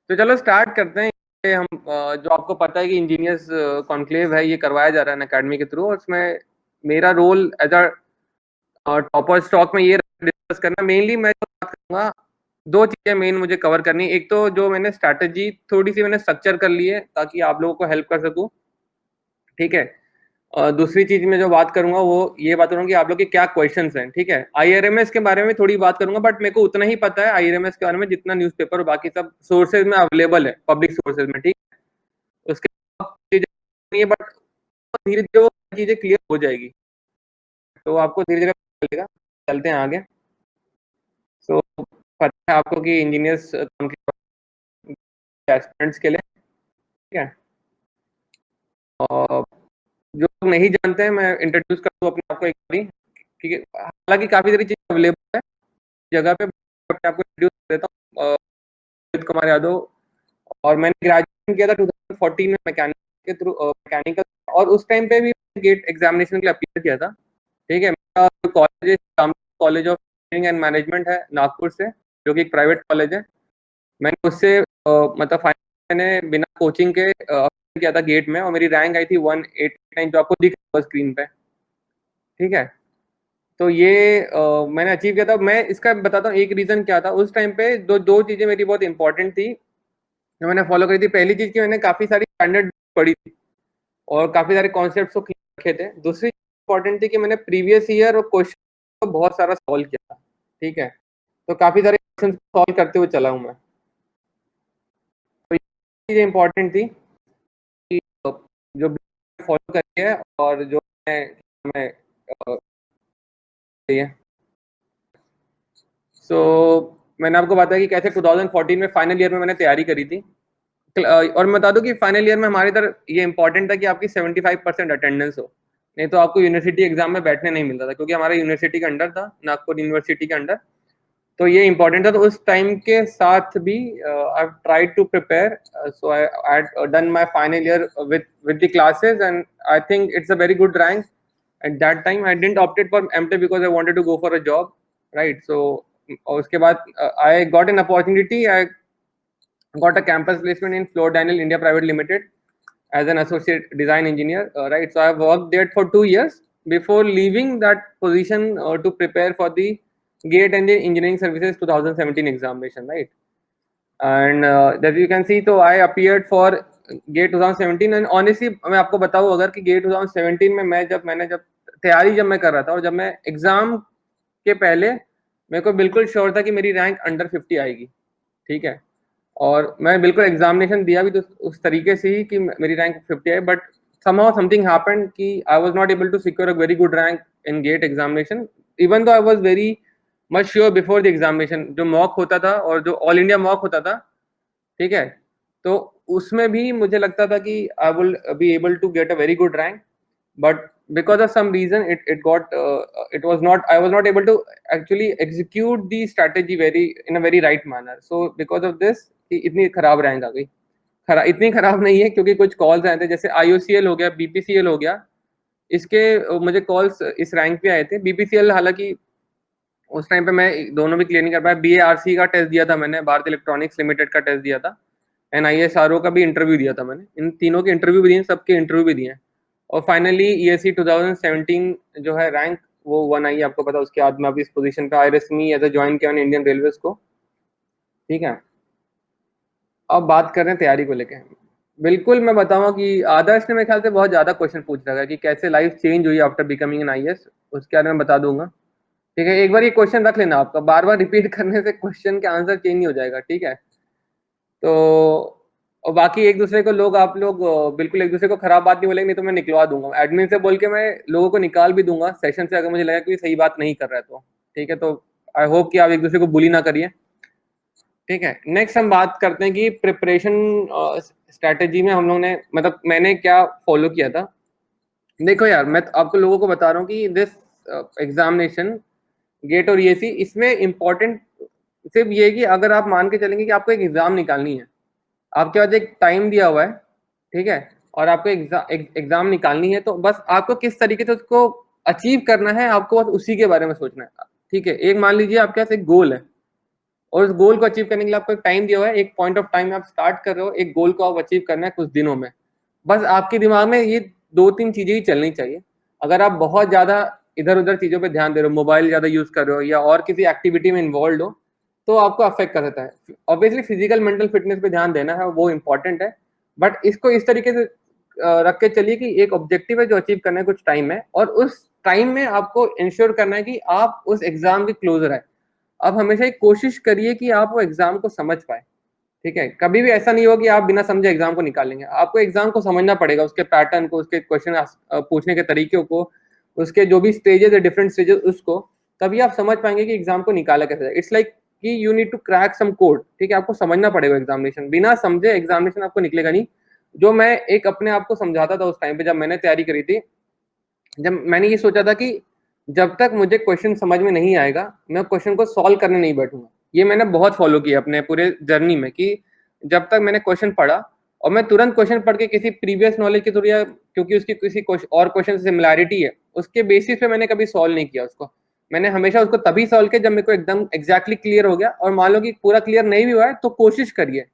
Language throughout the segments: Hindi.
तो चलो स्टार्ट करते हैं। ये हम जो आपको पता है कि इंजीनियर्स कॉन्क्लेव है, ये करवाया जा रहा है अकेडमी के थ्रू, और उसमें मेरा role as a topper stock में ये डिस्कस करना। मेनली मैं जो बात करूंगा, दो चीजें मेन मुझे कवर करनी। एक तो जो मैंने स्ट्रैटेजी थोड़ी सी मैंने स्ट्रक्चर कर ली है ताकि आप लोगों को हेल्प कर सकूं, ठीक है। दूसरी चीज में जो बात करूंगा वो ये बात करूंगा कि आप लोग के क्या क्वेश्चंस हैं, ठीक है। आईआरएमएस के बारे में थोड़ी बात करूंगा, बट मेरे को उतना ही पता है आईआरएमएस के बारे में जितना न्यूज़पेपर और बाकी सब सोर्सेज में अवेलेबल है, पब्लिक सोर्सेज में, ठीक है। उसके बाद चीजें नहीं है, बट धीरे धीरे वो चीजें क्लियर हो जाएगी, तो आपको धीरे धीरे पता चलेगा। चलते हैं आगे। सो पता है आपको कि इंजीनियर्स एस्पिरेंट्स के लिए, ठीक है। और जो लोग नहीं जानते हैं, मैं इंट्रोड्यूस कर दूं अपने आप को एक बारी, ठीक है। हालांकि काफी सारी चीजें अवेलेबल है जगह पे, मैं आपको इंट्रोड्यूस कर देता हूँ। रोहित कुमार यादव, और मैंने ग्रेजुएशन किया था 2014 में मैकेनिकल के थ्रू, मैकेनिकल। और उस टाइम पे भी गेट एग्जामिनेशन के लिए अप्लाई किया था, ठीक है। मेरा college college of engineering and management है नागपुर से, जो कि एक प्राइवेट कॉलेज है। मैंने उससे मतलब मैंने बिना कोचिंग के किया था गेट में, और मेरी रैंक आई थी 189, जो आपको दिख रहा है स्क्रीन पे, ठीक है। तो ये मैंने अचीव किया था। मैं इसका बताता हूँ एक रीजन क्या था उस टाइम पे। दो दो चीजें मेरी बहुत इंपॉर्टेंट थी जो मैंने फॉलो करी थी। पहली चीज की मैंने काफी सारी स्टैंडर्ड पढ़ी थी और काफी सारे कॉन्सेप्ट्स को क्लियर रखे थे। दूसरी इंपॉर्टेंट थी कि मैंने प्रीवियस ईयर और क्वेश्चन को बहुत सारा सॉल्व किया था, ठीक है। तो काफी सारे क्वेश्चन सॉल्व करते हुए चला हूँ मैं। तो ये चीजें इंपॉर्टेंट थी कि जो फॉलो करी है और जो मैं सो मैंने आपको बताया कि कैसे 2014 में फाइनल ईयर में मैंने तैयारी करी थी। और मैं बता दूं कि फाइनल ईयर में हमारी इधर ये इंपॉर्टेंट था कि आपकी 75% अटेंडेंस हो, नहीं तो आपको यूनिवर्सिटी एग्जाम में बैठने नहीं मिलता था, क्योंकि हमारा यूनिवर्सिटी के अंडर था, नागपुर यूनिवर्सिटी के अंडर। तो ये इंपॉर्टेंट था। तो उस टाइम के साथ भी I tried to prepare, so I done my final year with the classes, and I think it's a very good rank at that time. I didn't opted for MTech because I wanted to go for a job, right? So और उसके बाद I got an opportunity. I got a campus placement in Fluor Daniel India Private Limited as an associate design engineer, right? So I worked there for 2 years before leaving that position to prepare for the GATE and the Engineering Services 2017 examination, right? And that you can see, so I appeared for GATE 2017, and honestly मैं आपको बताऊँ अगर कि GATE 2017 में मैंने जब तैयारी जब मैं कर रहा था और जब मैं एग्जाम के पहले, मेरे को बिल्कुल श्योर था कि मेरी रैंक अंडर 50 आएगी, ठीक है। और मैं बिल्कुल एग्जामिनेशन दिया भी तो उस तरीके से ही कि मेरी रैंक 50 आए, बट somehow something happened कि I was not able to secure a very good rank in GATE examination, even though I was very much sure before the examination। जो मॉक होता था और जो ऑल इंडिया मॉक होता था, ठीक है, तो उसमें भी मुझे लगता था कि I will be able to get a very good rank, but because of some reason it was not, I was not able to actually execute the strategy in a very right manner. So because of this कि इतनी खराब रैंक आ गई। इतनी खराब नहीं है, क्योंकि कुछ कॉल्स आए थे, जैसे IOCL हो गया, BPCL हो गया, इसके मुझे कॉल्स इस रैंक पे आए थे। BPCL हालांकि उस टाइम पे मैं दोनों भी क्लियर नहीं कर पाया। BARC का टेस्ट दिया था मैंने, भारत इलेक्ट्रॉनिक्स लिमिटेड का टेस्ट दिया था, NISRO का भी इंटरव्यू दिया था मैंने। इन तीनों के इंटरव्यू भी दिए, सबके इंटरव्यू भी दिए। और फाइनली ESE 2017 जो है रैंक वो 1 आई, आपको पता। उसके बाद मैं अभी इस पोजीशन पे आई रस्मी एज ए ज्वाइन किया इंडियन रेलवेज को, ठीक है। अब बात कर रहे हैं तैयारी को लेके। बिल्कुल मैं बताऊंगा कि आदर्श ने मेरे ख्याल से बहुत ज्यादा क्वेश्चन पूछ रखा है कि कैसे लाइफ चेंज हुई आफ्टर बिकमिंग एन IAS, उसके बारे में बता दूंगा, ठीक है। एक बार ये क्वेश्चन रख लेना, आपका बार बार रिपीट करने से क्वेश्चन का आंसर चेंज नहीं हो जाएगा, ठीक है। तो और बाकी एक दूसरे को लोग, आप लोग बिल्कुल एक दूसरे को खराब बात नहीं बोलेंगे, नहीं तो मैं निकलवा दूंगा एडमिन से बोल के, मैं लोगों को निकाल भी दूंगा सेशन से अगर मुझे लगा कि सही बात नहीं कर रहा है तो, ठीक है। तो आई होप कि आप एक दूसरे को बुली ना करिए, ठीक है। नेक्स्ट हम बात करते हैं कि प्रिपरेशन स्ट्रेटेजी में हम लोगों ने, मतलब मैंने क्या फॉलो किया था। देखो यार, मैं आपको लोगों को बता रहा हूँ कि दिस एग्जामिनेशन गेट और ESE, इसमें इंपॉर्टेंट सिर्फ ये कि अगर आप मान के चलेंगे कि आपको एक एग्जाम निकालनी है, आपके पास एक टाइम दिया हुआ है, ठीक है, और आपको एग्जाम निकालनी है, तो बस आपको किस तरीके से उसको अचीव करना है, आपको बस उसी के बारे में सोचना है, ठीक है। एक मान लीजिए आपके पास एक गोल है, और उस गोल को अचीव करने के लिए आपको एक टाइम दिया हुआ है, एक पॉइंट ऑफ टाइम आप स्टार्ट कर रहे हो, एक गोल को आप अचीव करना है कुछ दिनों में। बस आपके दिमाग में ये 2-3 चीजें ही चलनी चाहिए। अगर आप बहुत ज्यादा इधर उधर चीजों पे ध्यान दे रहे हो, मोबाइल ज्यादा यूज कर रहे हो या और किसी एक्टिविटी में इन्वॉल्व हो, तो आपको अफेक्ट कर सकता है। ऑब्वियसली फिजिकल मेंटल फिटनेस पे ध्यान देना है, वो इंपॉर्टेंट है, बट इसको इस तरीके से रख के चलिए कि एक ऑब्जेक्टिव है जो अचीव करना है कुछ टाइम में, और उस टाइम में आपको इंश्योर करना है कि आप उस एग्जाम के क्लोजर आए। आप हमेशा एक कोशिश करिए कि आप वो एग्जाम को समझ पाए। ठीक है, कभी भी ऐसा नहीं हो कि आप बिना समझे एग्जाम को निकालेंगे। आपको एग्जाम को समझना पड़ेगा, उसके पैटर्न को, उसके क्वेश्चन पूछने के तरीके को, उसके जो भी स्टेजेस है, डिफरेंट स्टेजेस, उसको तभी आप समझ पाएंगे कि एग्जाम को निकाला कैसे जाए। इट्स लाइक कि you need to crack some code. ठीक है, आपको समझना पड़ेगा एग्जामिनेशन, बिना समझे एग्जामिनेशन आपको निकलेगा नहीं। जो मैं एक अपने आप को समझाता था उस टाइम पे जब मैंने तैयारी करी थी, जब मैंने ये सोचा था कि जब तक मुझे क्वेश्चन समझ में नहीं आएगा, मैं क्वेश्चन को सॉल्व करने नहीं बैठूंगा। ये मैंने बहुत फॉलो किया अपने पूरे जर्नी में कि जब तक मैंने क्वेश्चन पढ़ा और मैं तुरंत क्वेश्चन पढ़ के किसी प्रीवियस नॉलेज के थ्रू या क्योंकि उसकी किसी और क्वेश्चन से सिमिलैरिटी है, उसके बेसिस पे मैंने कभी सॉल्व नहीं किया उसको। मैंने हमेशा उसको तभी सॉल्व किया जब मेरे को एकदम एग्जैक्टली क्लियर हो गया। और मान लो कि पूरा क्लियर नहीं भी हुआ है तो कोशिश करिए,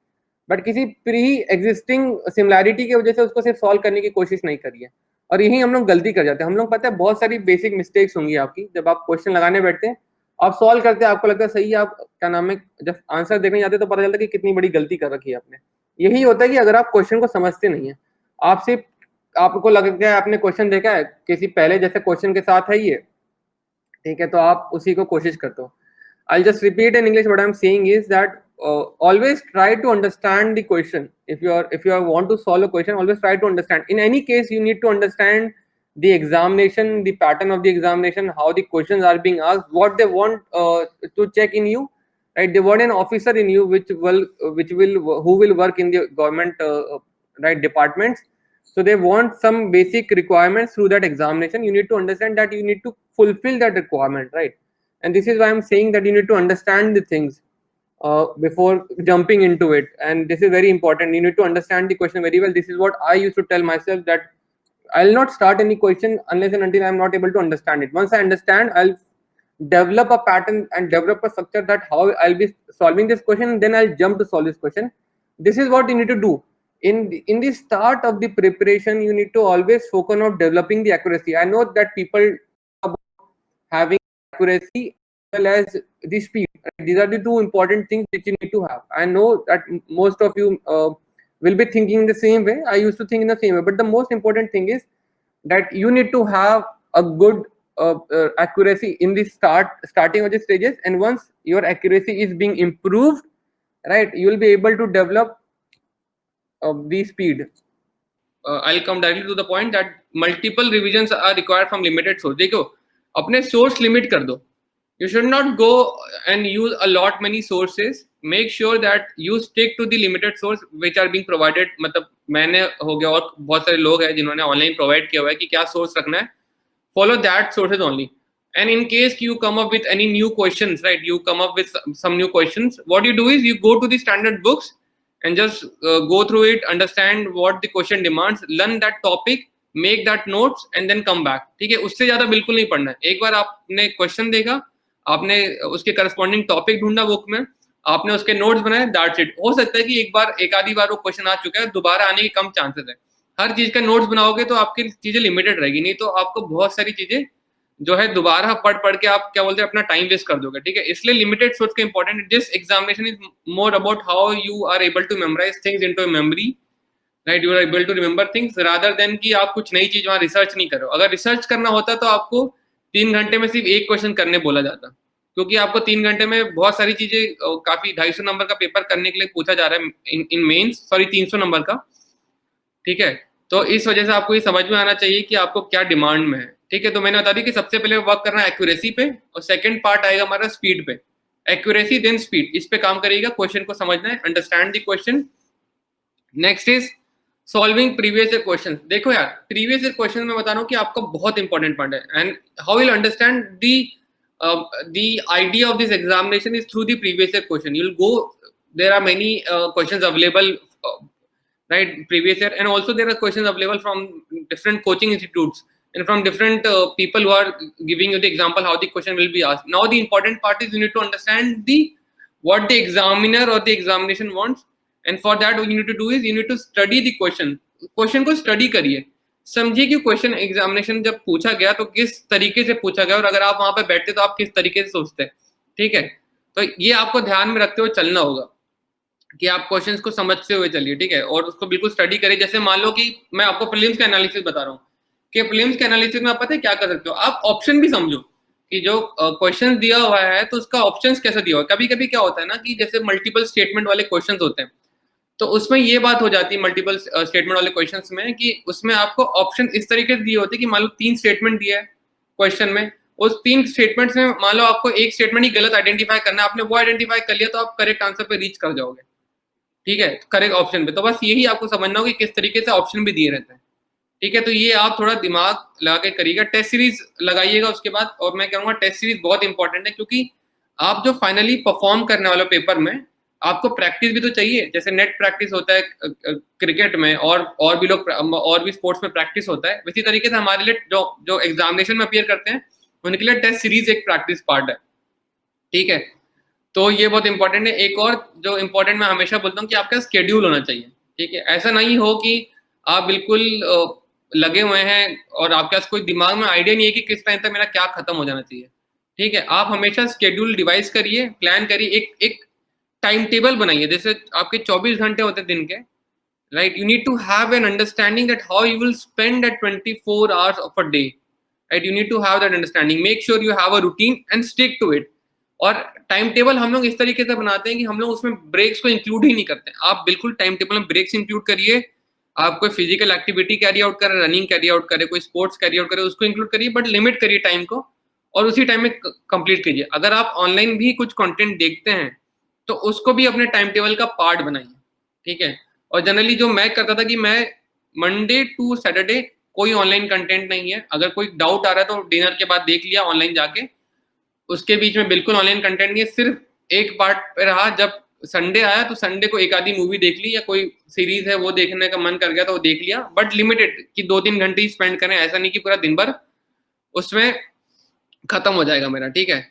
बट किसी प्री एग्जिस्टिंग सिमिलैरिटी की वजह से उसको सिर्फ सॉल्व करने की कोशिश नहीं करिए। और यही हम लोग गलती कर जाते हैं। हम लोग पता है बहुत सारी बेसिक मिस्टेक्स होंगी आपकी जब आप क्वेश्चन लगाने बैठते हैं, आप सॉल्व करते हैं, आपको लगता है सही है, आप क्या नाम है जब आंसर देखने जाते हैं तो पता चलता है कि कितनी बड़ी गलती कर रखी है आपने। यही होता है कि अगर आप क्वेश्चन को समझते नहीं है, आप सिर्फ आपको लगता है आपने क्वेश्चन देखा है किसी पहले जैसे क्वेश्चन के साथ है ये, ठीक है, तो आप उसी को कोशिश करते हो। I'll just repeat in English what I'm saying is that always try to understand the question. If you want to solve a question, always try to understand. In any case, you need to understand the examination, the pattern of the examination, how the questions are being asked, what they want to check in you. Right? They want an officer in you, who will work in the government right departments. So they want some basic requirements through that examination. You need to understand that you need to fulfill that requirement, right? And this is why I'm saying that you need to understand the things before jumping into it. And this is very important. You need to understand the question very well. This is what I used to tell myself, that I'll not start any question unless and until I'm not able to understand it. Once I understand, I'll develop a pattern and develop a structure that how I'll be solving this question, then I'll jump to solve this question. This is what you need to do. In the start of the preparation, you need to always focus on developing the accuracy. I know that people having accuracy as well as the speed. These are the two important things which you need to have. I know that most of you will be thinking the same way. I used to think in the same way, but the most important thing is that you need to have a good accuracy in the starting of the stages, and once your accuracy is being improved, right, you will be able to develop the speed. I'll come directly to the point that multiple revisions are required from limited source. देखो अपने source limit कर दो. You should not go and use a lot many sources. Make sure that you stick to the limited source which are being provided. मतलब मैंने हो गया और बहुत सारे लोग हैं जिन्होंने ऑनलाइन प्रोवाइड किया हुआ है कि क्या सोर्स रखना है. Follow that sources only. And in case you come up with any new questions, right? You come up with some new questions. What you do is you go to the standard books and just go through it, understand what the question demands, learn that topic, make that notes and then come back. ठीक है, उससे ज्यादा बिल्कुल नहीं पढ़ना है. एक बार आपने क्वेश्चन देखा, आपने उसके करस्पॉन्डिंग टॉपिक ढूंढा बुक में, आपने उसके नोट्स बनाए, दैट्स इट. हो सकता है कि एक आधी बार वो क्वेश्चन आ चुका है, दोबारा आने की कम चांसेस है. हर चीज का नोट्स बनाओगे तो आपकी चीजें लिमिटेड रहेगी, नहीं तो आपको बहुत सारी चीजें जो है दोबारा पढ़ के आप क्या बोलते हैं अपना टाइम वेस्ट कर दोगे. ठीक है, इसलिए लिमिटेड सोर्स का important. This examination is more about how you are able to memorise things into memory, right. You are able to remember things rather than कि आप कुछ नई चीज वहां रिसर्च नहीं करो. अगर रिसर्च करना होता तो आपको 3 घंटे में सिर्फ एक क्वेश्चन करने बोला जाता, क्योंकि आपको 3 घंटे में बहुत सारी चीजें काफी 250 नंबर का पेपर करने के लिए पूछा जा रहा है इन मेंस, सॉरी 300 नंबर का. ठीक है, तो इस वजह से आपको ये समझ में आना चाहिए कि आपको क्या डिमांड में है. ठीक है, तो मैंने बता दी कि सबसे पहले वर्क करना है एक्यूरेसी पे, और सेकंड पार्ट आएगा हमारा स्पीड पे. एक्यूरेसी देन स्पीड, इस पे काम करिएगा. क्वेश्चन को समझना है, understand the question. Next is solving previous year question. देखो यार, प्रीवियस ईयर क्वेश्चन में बता रहा हूँ कि आपका बहुत इंपॉर्टेंट पार्ट है. And how will understand the idea of this examination is through the previous year question. You'll go, there are many questions available, right, previous year, and also there are questions available from different coaching institutes and from different people who are giving you the example how the question will be asked. Now the important part is you need to understand the what the examiner or the examination wants, and for that what you need to do is you need to study the question को study करिए, समझिए कि क्वेश्चन एग्जामिनेशन जब पूछा गया तो किस तरीके से पूछा गया, और अगर आप वहां पे बैठते तो आप किस तरीके से सोचते हैं, ठीक है। तो ये आपको ध्यान में रखते हुए चलना होगा कि आप क्वेश्चंस को समझते हुए चलिए, ठीक है, और उसको बिल्कुल स्टडी करिए। जैसे मान लो कि मैं आपको प्रीलिम्स का एनालिसिस बता रहा हूँ कि प्रीलिम्स के एनालिसिस में आप पता है क्या कर सकते हो, आप ऑप्शन भी समझो कि जो क्वेश्चन दिया हुआ है तो उसका ऑप्शंस कैसे दिया हुआ है। कभी कभी क्या होता है ना कि जैसे मल्टीपल स्टेटमेंट वाले क्वेश्चंस होते हैं, तो उसमें ये बात हो जाती है मल्टीपल स्टेटमेंट वाले क्वेश्चंस में कि उसमें आपको ऑप्शन इस तरीके से दिए होते हैं कि मान लो 3 स्टेटमेंट दिया है क्वेश्चन में, उस 3 स्टेटमेंट्स में मान लो आपको एक स्टेटमेंट ही गलत आइडेंटिफाई करना है, आपने वो आइडेंटिफाई कर लिया तो आप करेक्ट आंसर पे रीच कर जाओगे, ठीक है, करेक्ट ऑप्शन पे। तो बस यही आपको समझना होगा कि किस तरीके से ऑप्शन भी दिए रहते हैं, ठीक है। तो ये आप थोड़ा दिमाग लगा के करिएगा, टेस्ट सीरीज लगाइएगा उसके बाद। और मैं कहूँगा टेस्ट सीरीज बहुत इंपॉर्टेंट है, क्योंकि आप जो फाइनली परफॉर्म करने वाले पेपर में आपको प्रैक्टिस भी तो चाहिए। जैसे नेट प्रैक्टिस होता है क्रिकेट में, और भी लोग और भी स्पोर्ट्स में प्रैक्टिस होता है, इसी तरीके से हमारे लिए जो जो एग्जामिनेशन में अपीयर करते हैं उनके लिए टेस्ट सीरीज एक प्रैक्टिस पार्ट है, ठीक है। तो ये बहुत इंपॉर्टेंट है। एक और जो इंपॉर्टेंट मैं हमेशा बोलता हूँ कि आपका स्केड्यूल होना चाहिए, ठीक है। ऐसा नहीं हो कि आप बिल्कुल लगे हुए हैं और आपके पास कोई दिमाग में आइडिया नहीं है कि किस टाइम तक मेरा क्या खत्म हो जाना चाहिए, ठीक है। आप हमेशा स्केड्यूल डिवाइस करिए, प्लान करिए, एक टाइम टेबल बनाइए। जैसे आपके 24 घंटे होते हैं दिन के, right, you need to have an understanding that how you will spend that 24 hours of a day, right. You need to have that understanding, make sure you have a routine and stick to it. और टाइम टेबल हम लोग इस तरीके से बनाते हैं कि हम लोग उसमें ब्रेक्स को इंक्लूड ही नहीं करते। आप बिल्कुल टाइम टेबल में ब्रेक्स इंक्लूड करिए। आप कोई फिजिकल एक्टिविटी कैरी आउट करें, रनिंग कैरी आउट करें, कोई स्पोर्ट्स कैरी आउट करें, उसको इंक्लूड करिए, बट लिमिट करिए टाइम को और उसी टाइम में कंप्लीट कीजिए। अगर आप ऑनलाइन भी कुछ कंटेंट देखते हैं तो उसको भी अपने टाइम टेबल का पार्ट बनाइए, ठीक है। और जनरली जो मैं करता था कि मैं मंडे टू सैटरडे कोई ऑनलाइन कंटेंट नहीं है, अगर कोई डाउट आ रहा है तो डिनर के बाद देख लिया ऑनलाइन जाके, उसके बीच में बिल्कुल ऑनलाइन कंटेंट नहीं है। सिर्फ एक पार्ट पे रहा, जब संडे आया तो संडे को एक आधी मूवी देख ली या कोई सीरीज है वो देखने का मन कर गया तो वो देख लिया, बट लिमिटेड कि 2-3 घंटे ही स्पेंड करें, ऐसा नहीं कि पूरा दिन भर उसमें खत्म हो जाएगा मेरा, ठीक है।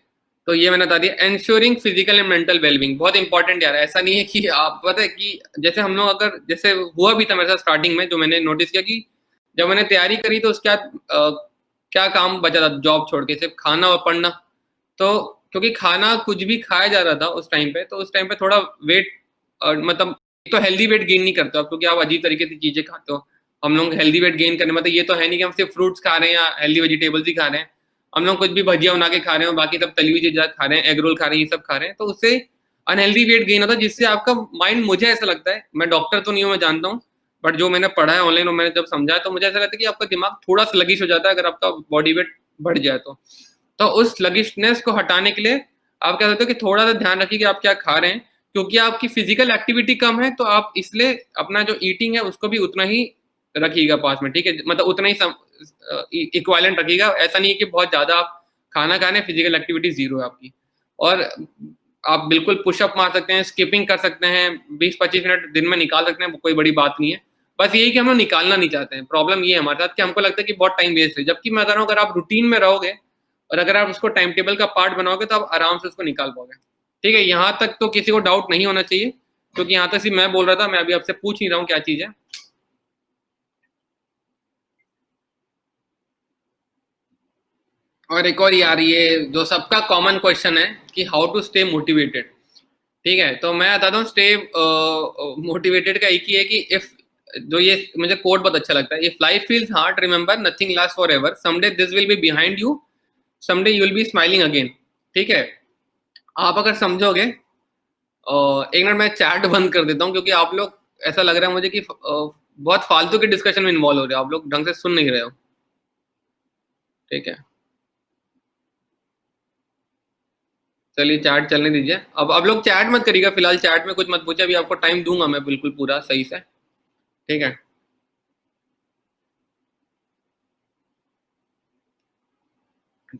तो ये मैंने बता दिया। Ensuring physical and mental wellbeing बहुत इंपॉर्टेंट यार। ऐसा नहीं है कि आप पता है कि जैसे हम लोग अगर जैसे हुआ भी था मेरे साथ स्टार्टिंग में, जो मैंने नोटिस किया कि जब मैंने तैयारी करी तो उसके बाद क्या काम बचा था जॉब छोड़ के, सिर्फ खाना और पढ़ना। तो क्योंकि खाना कुछ भी खाया जा रहा था उस टाइम पे, तो उस टाइम पे थोड़ा वेट मतलब तो हेल्दी वेट गेन नहीं करते आप, क्योंकि आप अजीब तरीके से चीजें खाते हो। हम लोग हेल्दी वेट गेन करने मतलब ये तो है नहीं कि हम सिर्फ फ्रूट्स खा रहे हैं या हेल्दी वेजिटेबल्स ही खा रहे हैं। हम लोग कुछ भी भजिया बना के खा रहे हो, बाकी सब तली हुई चीजें खा रहे हैं, एग रोल खा रहे हैं, ये सब खा रहे हैं, तो उससे अनहेल्दी वेट गेन होता है, जिससे आपका माइंड, मुझे ऐसा लगता है, मैं डॉक्टर तो नहीं हूँ, मैं जानता हूँ, बट जो मैंने पढ़ा है ऑनलाइन और मैंने जब समझा तो मुझे ऐसा लगता है कि आपका दिमाग थोड़ा स्लगिश हो जाता है अगर आपका बॉडी वेट बढ़ जाए तो उस स्लगिशनेस को हटाने के लिए आप क्या करते हो कि थोड़ा सा ध्यान रखिए कि आप क्या खा रहे हैं, क्योंकि आपकी फिजिकल एक्टिविटी कम है तो आप इसलिए अपना जो ईटिंग है उसको भी उतना ही रखिएगा पास में, ठीक है, मतलब उतना ही इक्वालेंट रखिएगा। ऐसा नहीं है कि बहुत ज्यादा आप खाना खा रहे हैं, फिजिकल एक्टिविटी जीरो है आपकी। और आप बिल्कुल पुशअप मार सकते हैं, स्किपिंग कर सकते हैं, 20-25 मिनट दिन में निकाल सकते हैं, कोई बड़ी बात नहीं है। बस यही कि हम लोग निकालना नहीं चाहते हैं। प्रॉब्लम ये है हमारे साथ कि हमको लगता है कि बहुत टाइम वेस्ट है, जबकि मैं बता रहा हूँ अगर आप रूटीन में रहोगे और अगर आप उसको टाइम टेबल का पार्ट बनाओगे तो आप आराम से उसको निकाल पाओगे, ठीक है। यहाँ तक तो किसी को डाउट नहीं होना चाहिए, क्योंकि यहाँ तक सिर्फ मैं बोल रहा था, मैं अभी आपसे पूछ नहीं रहा हूँ क्या चीज है। और एक और यार, ये जो सबका कॉमन क्वेश्चन है कि हाउ टू स्टे मोटिवेटेड, ठीक है। तो मैं बताता हूँ स्टे मोटिवेटेड का एक ही है कि इफ, जो ये मुझे कोट बहुत अच्छा लगता है, if life feels hard remember nothing last for ever, someday this will be behind you, someday you will B smiling again, ठीक है। आप अगर समझोगे, एक मिनट मैं चैट बंद कर देता हूँ, क्योंकि आप लोग, ऐसा लग रहा है मुझे कि बहुत फालतू के डिस्कशन में इन्वॉल्व हो रहे हो, आप लोग ढंग से सुन नहीं रहे हो, ठीक है। चलिए चैट चलने दीजिए। अब लोग चैट मत करिएगा फिलहाल, चैट में कुछ मत पूछे, अभी आपको टाइम दूंगा मैं बिल्कुल पूरा सही से, ठीक है।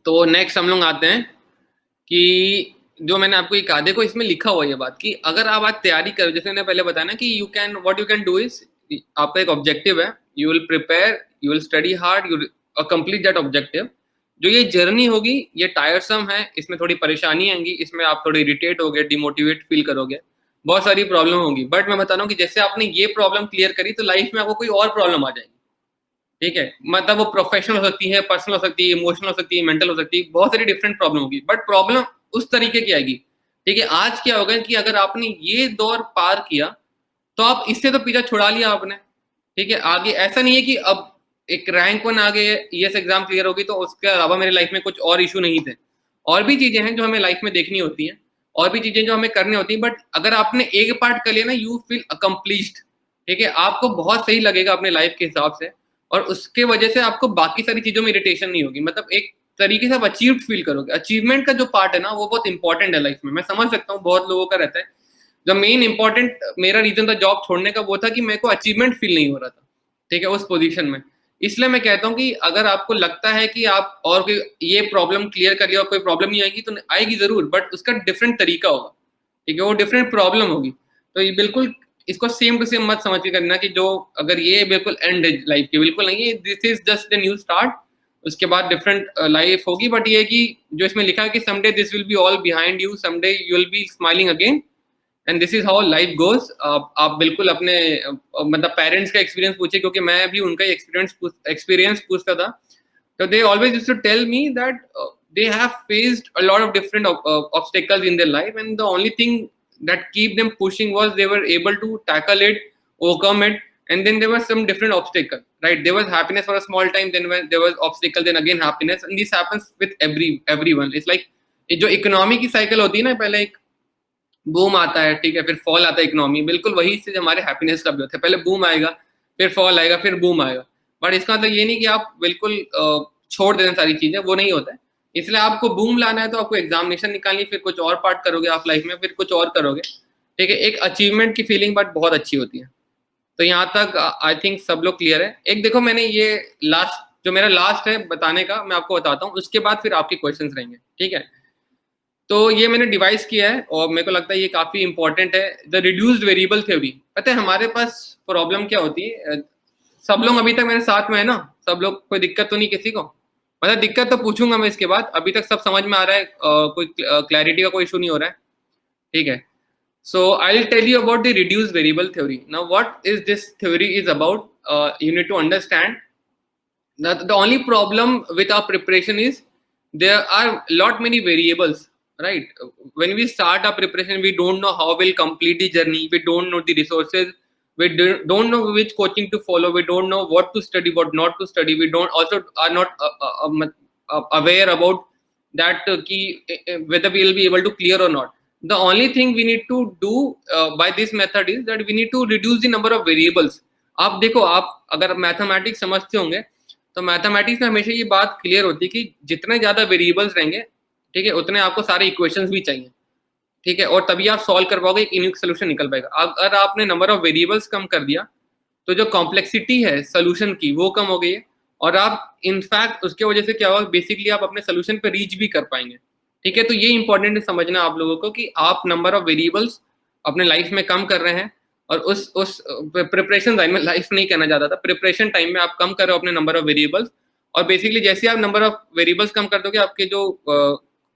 तो नेक्स्ट हम लोग आते हैं कि जो मैंने आपको एक आधे को इसमें लिखा हुआ ये बात कि अगर आप आज तैयारी करो, जैसे मैंने पहले बताया ना कि you can, what you can do is, आपका एक ऑब्जेक्टिव है, you will prepare, you will study hard, you complete that objective, जो ये जर्नी होगी ये टायरसम है, इसमें थोड़ी परेशानी आएंगी, इसमें आप थोड़े इरिटेट होगे, डिमोटिवेट फील करोगे, बहुत सारी प्रॉब्लम होगी। बट मैं बता रहा हूँ कि जैसे आपने ये प्रॉब्लम क्लियर करी तो लाइफ में आपको कोई और प्रॉब्लम आ जाएगी, ठीक है। मतलब वो प्रोफेशनल हो सकती है, पर्सनल हो सकती है, इमोशनल हो सकती है, मेंटल हो सकती है, बहुत सारी डिफरेंट प्रॉब्लम होगी, बट प्रॉब्लम उस तरीके की आएगी, ठीक है। आज क्या होगा कि अगर आपने ये दौर पार किया तो आप इससे तो पीछा छुड़ा लिया आपने, ठीक है। आगे ऐसा नहीं है कि अब एक रैंक 1 आ गए, ईएस एग्जाम क्लियर होगी तो उसके अलावा मेरे लाइफ में कुछ और इशू नहीं थे। और भी चीजें हैं जो हमें लाइफ में देखनी होती हैं, और भी चीजें जो हमें करनी होती हैं, बट अगर आपने एक पार्ट कर लिया ना, यू फील अकम्प्लिश्ड, ठीक है। आपको बहुत सही लगेगा अपने लाइफ के हिसाब से, और उसके वजह से आपको बाकी सारी चीजों में इरिटेशन नहीं होगी, मतलब एक तरीके से आप अचीव्ड फील करोगे। अचीवमेंट का जो पार्ट है ना वो बहुत इंपॉर्टेंट है लाइफ में, मैं समझ सकता हूँ बहुत लोगों का रहता है। जो मेन इंपॉर्टेंट मेरा रीजन था जॉब छोड़ने का वो था कि मेरे को अचीवमेंट फील नहीं हो रहा था, ठीक है, उस पोजीशन में। इसलिए मैं कहता हूँ कि अगर आपको लगता है कि आप और कोई ये प्रॉब्लम क्लियर कर लिया और कोई प्रॉब्लम नहीं आएगी, तो आएगी जरूर, बट उसका डिफरेंट तरीका होगा, ठीक है, वो डिफरेंट प्रॉब्लम होगी। तो ये बिल्कुल इसको सेम टू सेम मत समझ के करना कि जो अगर ये बिल्कुल एंड है लाइफ की, बिल्कुल नहीं है, this is just the new start. उसके बाद डिफरेंट लाइफ होगी, बट ये है कि जो इसमें लिखा है कि someday this will be all behind you, someday you will B smiling again, and this is how life goes. आप बिल्कुल अपने मतलब पेरेंट्स का एक्सपीरियंस पूछे, क्योंकि मैं भी उनका एक्सपीरियंस पूछता था, तो they always used to tell me that they have faced a lot of different obstacles in their life, and the only thing that keep them pushing was they were able to tackle it, overcome it, and then there was some different obstacle, right? There was happiness for a small time, then when there was obstacle, then again happiness, and this happens with everyone. It's like ये जो इकोनॉमी की साइकिल होती है ना, पहले एक बूम आता है, ठीक है, फिर फॉल आता है इकोनॉमी, बिल्कुल वही से हमारे हैप्पीनेस का भी होता है, पहले बूम आएगा, फिर फॉल आएगा, फिर बूम आएगा। बट इसका मतलब ये नहीं कि आप बिल्कुल छोड़ देना सारी चीजें, वो नहीं होता है। इसलिए आपको बूम लाना है तो आपको एग्जामिनेशन निकालनी, फिर कुछ और पार्ट करोगे आप लाइफ में, फिर कुछ और करोगे, ठीक है। एक अचीवमेंट की फीलिंग बट बहुत अच्छी होती है। तो यहाँ तक आई थिंक सब लोग क्लियर है। एक देखो मैंने ये लास्ट जो मेरा लास्ट है बताने का, मैं आपको बताता हूँ, उसके बाद फिर आपके क्वेश्चंस रहेंगे, ठीक है। तो ये मैंने डिवाइस किया है और मेरे को लगता है ये काफी इंपॉर्टेंट है, द रिड्यूस्ड वेरिएबल थ्योरी। पता है हमारे पास प्रॉब्लम क्या होती है, सब लोग अभी तक मेरे साथ में है ना, सब लोग, कोई दिक्कत तो नहीं किसी को? मतलब दिक्कत तो पूछूंगा मैं इसके बाद, अभी तक सब समझ में आ रहा है, कोई क्लैरिटी का कोई इशू नहीं हो रहा है, ठीक है। So I will tell you about the reduced variable theory. Now what is this theory is about, you need to understand the only problem with our preparation is there are lot many variables, right? When we start our preparation we don't know how we'll complete the journey, we don't know the resources, we don't know which coaching to follow, we don't know what to study, what not to study, we don't also are not aware about that whether we will be able to clear or not. The only thing we need to do by this method is that we need to reduce the number of variables. आप देखो, आप अगर मैथमेटिक्स समझते होंगे तो मैथमेटिक्स में हमेशा ये बात क्लियर होती है कि जितने ज्यादा वेरिएबल्स रहेंगे, ठीक है, उतने आपको सारे इक्वेशंस भी चाहिए, ठीक है, और तभी आप सॉल्व कर पाओगे, एक यूनिक सोल्यूशन निकल पाएगा। अगर आपने नंबर ऑफ वेरिएबल्स कम कर दिया तो जो कॉम्प्लेक्सिटी है सोल्यूशन की वो कम हो गई है, और आप इनफैक्ट उसके वजह से क्या होगा, बेसिकली आप अपने सोल्यूशन पे रीच भी कर पाएंगे, ठीक है। तो ये इंपॉर्टेंट है समझना आप लोगों को कि आप नंबर ऑफ वेरिएबल्स अपने लाइफ में कम कर रहे हैं, और उस प्रिपरेशन टाइम में, लाइफ नहीं कहना चाहता था, प्रिपरेशन टाइम में आप कम कर रहे हो अपने नंबर ऑफ वेरिएबल्स, और बेसिकली जैसे आप नंबर ऑफ वेरिएबल्स कम कर दोगे, आपके जो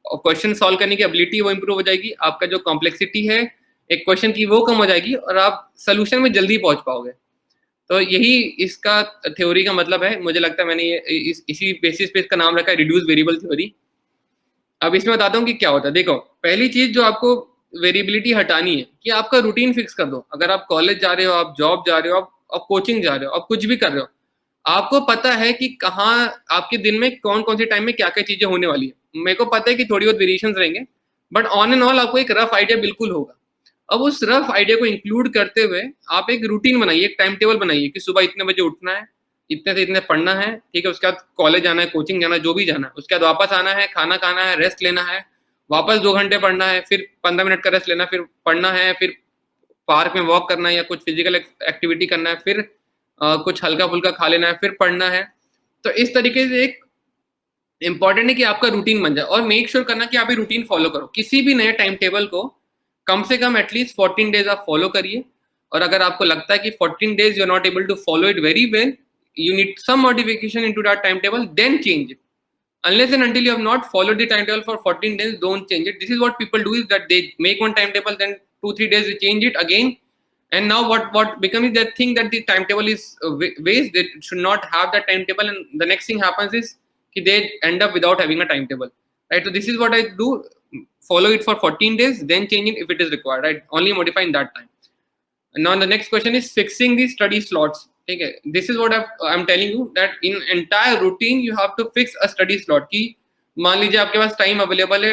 क्वेश्चन सॉल्व करने की एबिलिटी वो इंप्रूव हो जाएगी, आपका जो कॉम्प्लेक्सिटी है एक क्वेश्चन की वो कम हो जाएगी, और आप सोल्यूशन में जल्दी पहुंच पाओगे। तो यही इसका थ्योरी का मतलब है। मुझे लगता है मैंने ये इसी बेसिस पे इसका नाम रखा है रिड्यूस वेरिएबल थ्योरी। अब इसमें बताता हूँ कि क्या होता है। देखो, पहली चीज जो आपको वेरिएबिलिटी हटानी है कि आपका रूटीन फिक्स कर दो। अगर आप कॉलेज जा रहे हो, आप जॉब जा रहे हो, आप कोचिंग जा रहे हो, आप कुछ भी कर रहे हो, आपको पता है कि कहाँ आपके दिन में कौन कौन से टाइम में क्या क्या चीजें होने वाली है। मेरे को पता है कि थोड़ी बहुत वेरिएशंस रहेंगे, बट ऑन एंड ऑल आपको एक रफ आइडिया बिल्कुल होगा। अब उस रफ आइडिया को इंक्लूड करते हुए आप एक रूटीन बनाइए, एक टाइम टेबल बनाइए कि सुबह इतने बजे उठना है, इतने से इतने पढ़ना है, ठीक है, उसके बाद कॉलेज जाना है, कोचिंग जाना है, जो भी जाना है, उसके बाद वापस आना है, खाना खाना है, रेस्ट लेना है, वापस 2 घंटे पढ़ना है, फिर 15 मिनट का रेस्ट लेना, फिर पढ़ना है, फिर पार्क में वॉक करना है या कुछ फिजिकल एक्टिविटी करना है, फिर कुछ हल्का फुल्का खा लेना है, फिर पढ़ना है। तो इस तरीके से एक इंपॉर्टेंट है कि आपका रूटीन बन जाए, और मेक श्योर करना कि आप ये रूटीन फॉलो करो। किसी भी नए टाइम टेबल को कम से कम एटलीस्ट 14 डेज आप फॉलो करिए, और अगर आपको लगता है कि 14 days you are not able to follow it very well, you need some modification into that timetable, then change it, unless and until you have not followed the timetable for 14 days, don't change it. This is what people do, is that they make one timetable, then 2-3 days they change it again, and now what becomes that thing that the timetable is waste. They should not have that timetable, and the next thing happens is they end up without having a timetable, right? So this is what I do: follow it for 14 days, then change it if it is required, right? Only modify in that time. And now the next question is fixing the study slots. Okay, this is what I'm telling you, that in entire routine you have to fix a study slot. कि मान लीजिए आपके पास टाइम अवेलेबल है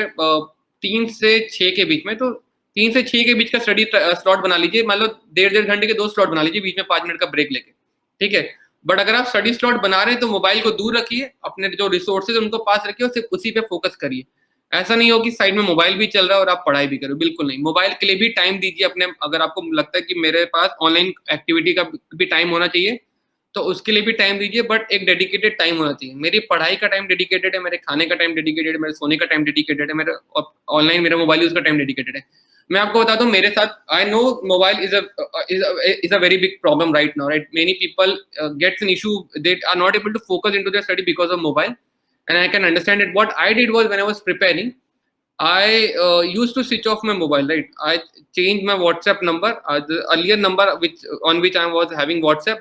3 से 6 के बीच में, तो 3 से 6 के बीच का स्टडी स्लॉट बना लीजिए. मान लो 1.5 घंटे के 2 स्लॉट बना लीजिए, बीच में 5 मिनट का ब्रेक लेके. ठीक है, बट अगर आप स्टडी स्लॉट बना रहे हैं तो मोबाइल को दूर रखिए, अपने जो रिसोर्सेज उनको पास रखिए और सिर्फ उसी पे फोकस करिए. ऐसा नहीं हो कि साइड में मोबाइल भी चल रहा है और आप पढ़ाई भी करो, बिल्कुल नहीं. मोबाइल के लिए भी टाइम दीजिए अपने. अगर आपको लगता है कि मेरे पास ऑनलाइन एक्टिविटी का भी टाइम होना चाहिए, तो उसके लिए भी टाइम दीजिए, बट एक डेडिकेटेड टाइम होना चाहिए. मेरी पढ़ाई का टाइम डेडिकेटेड है, मेरे खाने का टाइम डेडिकेटेड है, मेरे सोने का टाइम डेडिकेटेड है, मेरे ऑनलाइन मेरा मोबाइल यूज का टाइम डेडिकेटेड है. मैं आपको बता दूं, मेरे साथ I know mobile is a very big problem right now, right. Many people gets an issue, they are not able to focus into their study because of mobile, and I can understand it. What I did was, when I was preparing, I used to switch off my mobile, right? I changed my WhatsApp number, the earlier number on which I was having WhatsApp.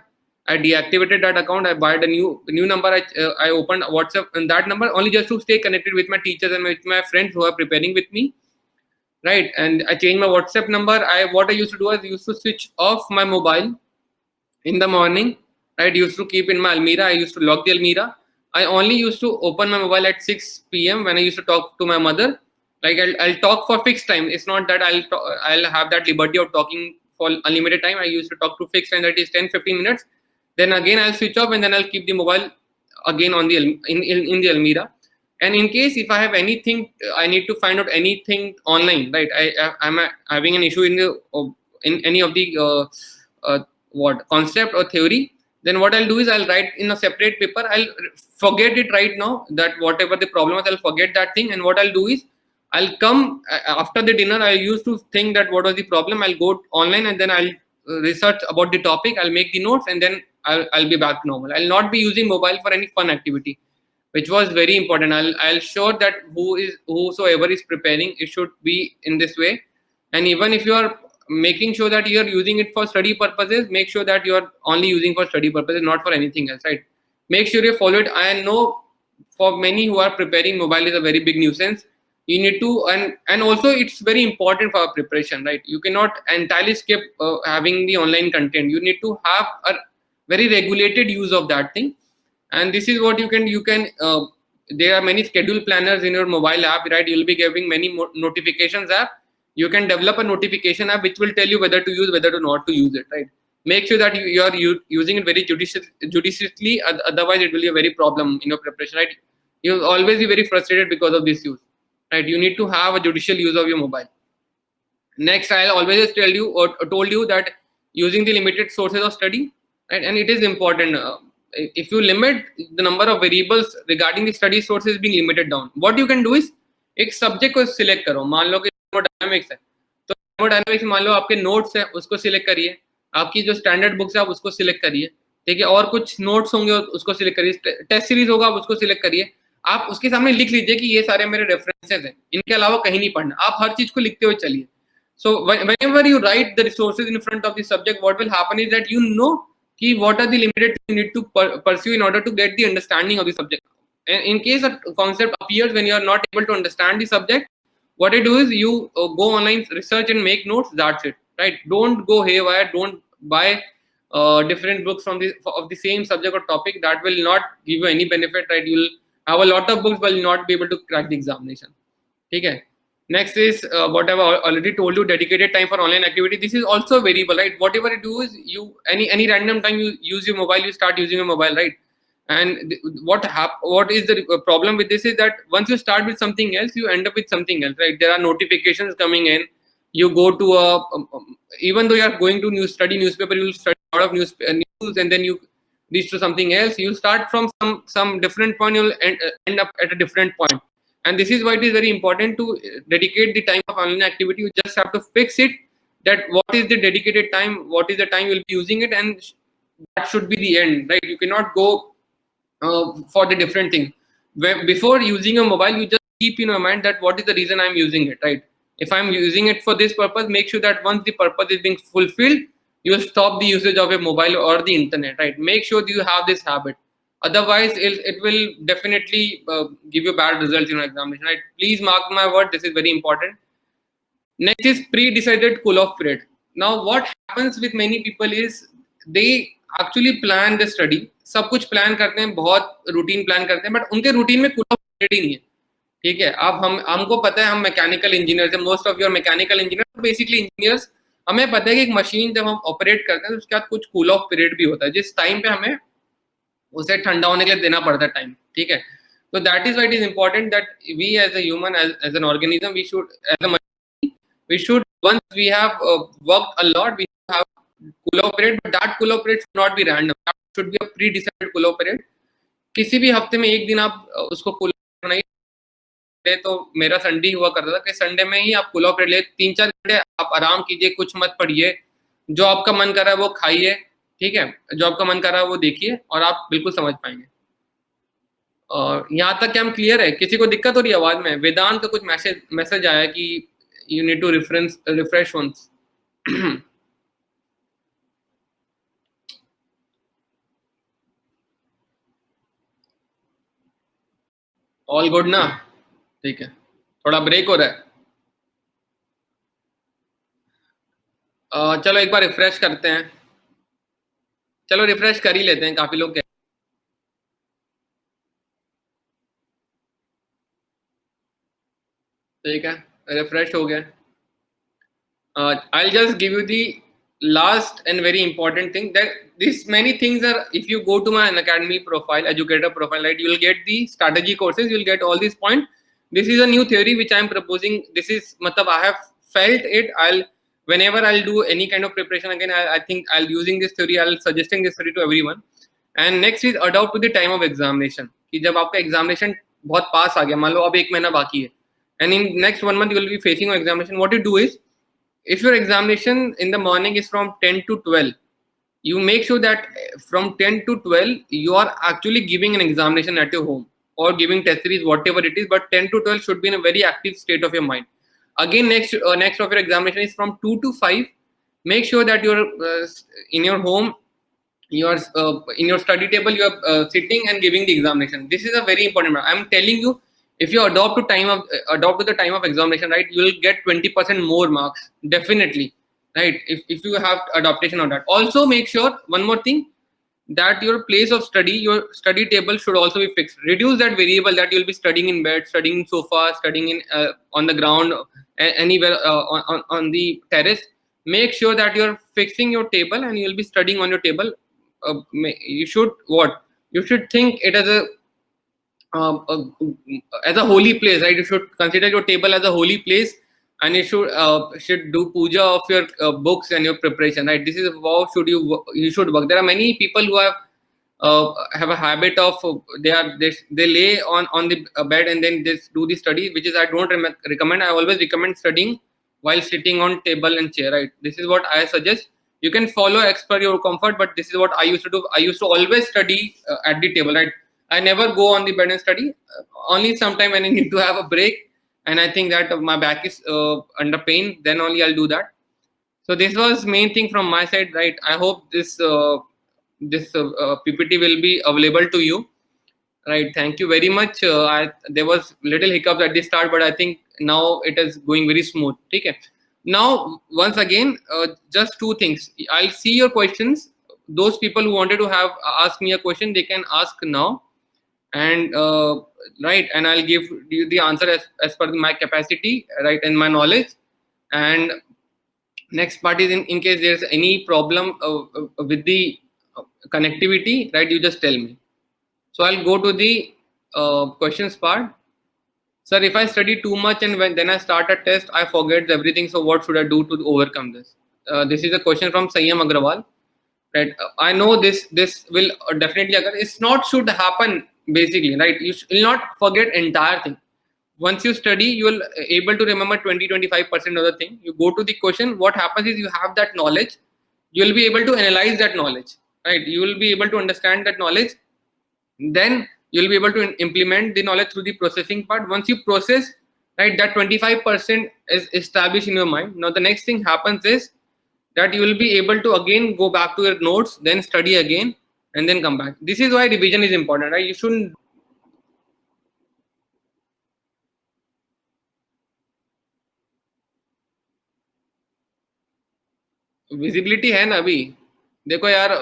I deactivated that account. I bought a new number. I opened WhatsApp and that number only just to stay connected with my teachers and with my friends who are preparing with me, right? And I changed my WhatsApp number. What I used to do is I used to switch off my mobile in the morning, right? I used to keep in my Almirah. I used to lock the Almirah. I only used to open my mobile at 6 p.m. when I used to talk to my mother. Like I'll talk for fixed time. It's not that I'll have that liberty of talking for unlimited time. I used to talk to fixed time, that is 10-15 minutes. Then again I'll switch off and then I'll keep the mobile again on the in the Almirah. And in case if I have anything, I need to find out anything online, right? I'm having an issue in any of the what concept or theory, then what I'll do is I'll write in a separate paper. I'll forget it right now, that whatever the problem is, I'll forget that thing. And what I'll do is I'll come after the dinner. I used to think that what was the problem. I'll go online and then I'll research about the topic. I'll make the notes and then I'll be back to normal. I'll not be using mobile for any fun activity, which was very important. I'll sure that whosoever is preparing, it should be in this way. And even if you are making sure that you are using it for study purposes, make sure that you are only using for study purposes, not for anything else, right? Make sure you follow it. I know for many who are preparing, mobile is a very big nuisance. You need to, and also it's very important for our preparation, right? You cannot entirely skip having the online content. You need to have a very regulated use of that thing. And this is what you can there are many schedule planners in your mobile app, right? You'll be getting many notifications app. You can develop a notification app which will tell you whether to use, whether to not to use it, right? Make sure that you are using it very judiciously, otherwise it will be a very problem in your preparation, right? You'll always be very frustrated because of this use, right? You need to have a judicial use of your mobile. Next, I'll always tell you or told you that using the limited sources of study, right? And it is important. If you limit the number of variables regarding the study sources being limited down, what you can do is एक सब्जेक्ट को सिलेक्ट करो. मान लो कि थर्मोडायनामिक्स है, तो थर्मोडायनामिक्स मान लो आपके नोट्स है, उसको सिलेक्ट करिए. आपकी जो स्टैंडर्ड बुक्स है आप उसको सिलेक्ट करिए, ठीक है? और कुछ नोट्स होंगे उसको सिलेक्ट करिए. टेस्ट सीरीज होगा आप उसको सिलेक्ट करिए. आप उसके सामने लिख लीजिए कि ये सारे मेरे रेफरेंसेस हैं, इनके अलावा कहीं नहीं पढ़ना. आप हर चीज को लिखते हुए चलिए. So whenever you write the resources in front of the subject, what will happen is that you know कि what are the limited you need to pursue in order to get the understanding of the subject. And in case a concept appears when you are not able to understand the subject, what I do is you go online, research and make notes. That's it, right? Don't go haywire. Don't buy different books from of the same subject or topic. That will not give you any benefit, right? You'll have a lot of books but will not be able to crack the examination. Okay. Next is what I've already told you, dedicated time for online activity. This is also variable, right? Whatever you do is you any random time you use your mobile, you start using your mobile, right? And what is the problem with this is that once you start with something else, you end up with something else, right? There are notifications coming in. You go to even though you are going to study newspaper, you will study a lot of news, and then you reach to something else. You start from some different point, you'll end up at a different point. And this is why it is very important to dedicate the time of online activity. You just have to fix it, that what is the dedicated time, what is the time you'll be using it, and that should be the end, right? You cannot go for the different thing. before using your mobile, you just keep in your mind that what is the reason I'm using it, right? If I'm using it for this purpose, make sure that once the purpose is being fulfilled, you stop the usage of a mobile or the internet, right? Make sure that you have this habit. Otherwise, it will definitely give you bad results in your examination, right? Please mark my word, this is very important. Next is pre-decided cool-off period. Now, what happens with many people is they actually plan the study. सब कुछ प्लान करते हैं, बहुत रूटीन प्लान करते हैं, बट उनके रूटीन में cool-off period ही नहीं है. ठीक है, अब हमको पता है, हम मैकेनिकल इंजीनियर है, most of your mechanical engineer, basically engineers, हमें पता है कि एक मशीन जब हम ऑपरेट करते हैं तो उसके बाद कुछ कूल ऑफ पीरियड भी होता है, जिस टाइम पे हमें उसे ठंडा होने के लिए देना पड़ता है टाइम. ठीक है, तो that is why it is important that we as a human, as an organism, we should, as a we should, once we have worked a lot, we have cool off period, but that cool off period should not be random. That should be a pre-decided cool off period. किसी भी हफ्ते में एक दिन आप उसको cool off करना ही. तो मेरा संडे हुआ करता था कि संडे में ही आप cool off period ले, 3-4 घंटे आप आराम कीजिए, कुछ मत पढ़िए, जो आपका मन कर रहा है वो खाइए. ठीक है, जो आपका मन कर रहा है वो देखिए और आप बिल्कुल समझ पाएंगे. और यहाँ तक क्या हम क्लियर है? किसी को दिक्कत हो रही है आवाज में? वेदांत का कुछ मैसेज आया कि you need to refresh once. All good ना? ठीक है, थोड़ा ब्रेक हो रहा है. चलो एक बार रिफ्रेश करते हैं. चलो रिफ्रेश कर ही लेते हैं, काफी लोग. ठीक है, रिफ्रेश हो गया. I'll just give you the last and very important thing, that these many things are, if you go to my Unacademy profile, educator profile, right, you will get the strategy courses, you will get all these points. This is a new theory which I am proposing. This is matlab I have felt it. Whenever I'll do any kind of preparation again, I think I'll using this theory, I'll suggesting this theory to everyone. And next is adopt to the time of examination. कि जब आपका examination बहुत पास आ गया, मान लो अब 1 महीना बाकी है, and in next 1 month you will be facing your examination, what you do is, if your examination in the morning is from 10 to 12, you make sure that from 10 to 12 you are actually giving an examination at your home or giving test series, whatever it is, but 10 to 12 should be in a very active state of your mind. Again, next of your examination is from 2 to 5. Make sure that you're in your home, you are in your study table, you are sitting and giving the examination. This is a very important. I'm telling you, if you adopt to the time of examination, right, you will get 20% more marks, definitely, right, if you have adaptation on that. Also make sure one more thing, that your place of study, your study table should also be fixed. Reduce that variable that you'll be studying in bed, studying in sofa, studying in on the ground, anywhere, on the terrace. Make sure that you're fixing your table and you'll be studying on your table. You should think it as a holy place, right? You should consider your table as a holy place, and you should do puja of your books and your preparation, right? This is how you should work. There are many people who have a habit of they lay on the bed and then they do the study, which is I don't recommend. I always recommend studying while sitting on table and chair, right? This is what I suggest. You can follow as per your comfort, but this is what I used to do. I used to always study at the table, right? I never go on the bed and study. Only sometime when I need to have a break, and I think that my back is under pain, then only I'll do that. So this was main thing from my side, right? I hope this PPT will be available to you, right? Thank you very much. There was little hiccups at the start, but I think now it is going very smooth. Okay. Now, once again, just 2 things. I'll see your questions. Those people who wanted to ask me a question, they can ask now, and right, and I'll give you the answer as per my capacity, right, and my knowledge. And next part is in case there's any problem with the connectivity, right, you just tell me. So I'll go to the questions part. Sir, if I study too much and then I start a test, I forget everything. So what should I do to overcome this? This is a question from Sayyam Agrawal. Right? I know this will definitely occur. It's not should happen basically, right? You will not forget entire thing. Once you study, you will able to remember 20-25% of the thing. You go to the question. What happens is you have that knowledge. You will be able to analyze that knowledge, right? You will be able to understand that knowledge. Then you'll be able to implement the knowledge through the processing part. Once you process, right, that 25% is established in your mind. Now the next thing happens is that you will be able to again go back to your notes, then study again, and then come back. This is why revision is important, right? You shouldn't. Visibility है ना अभी, देखो यार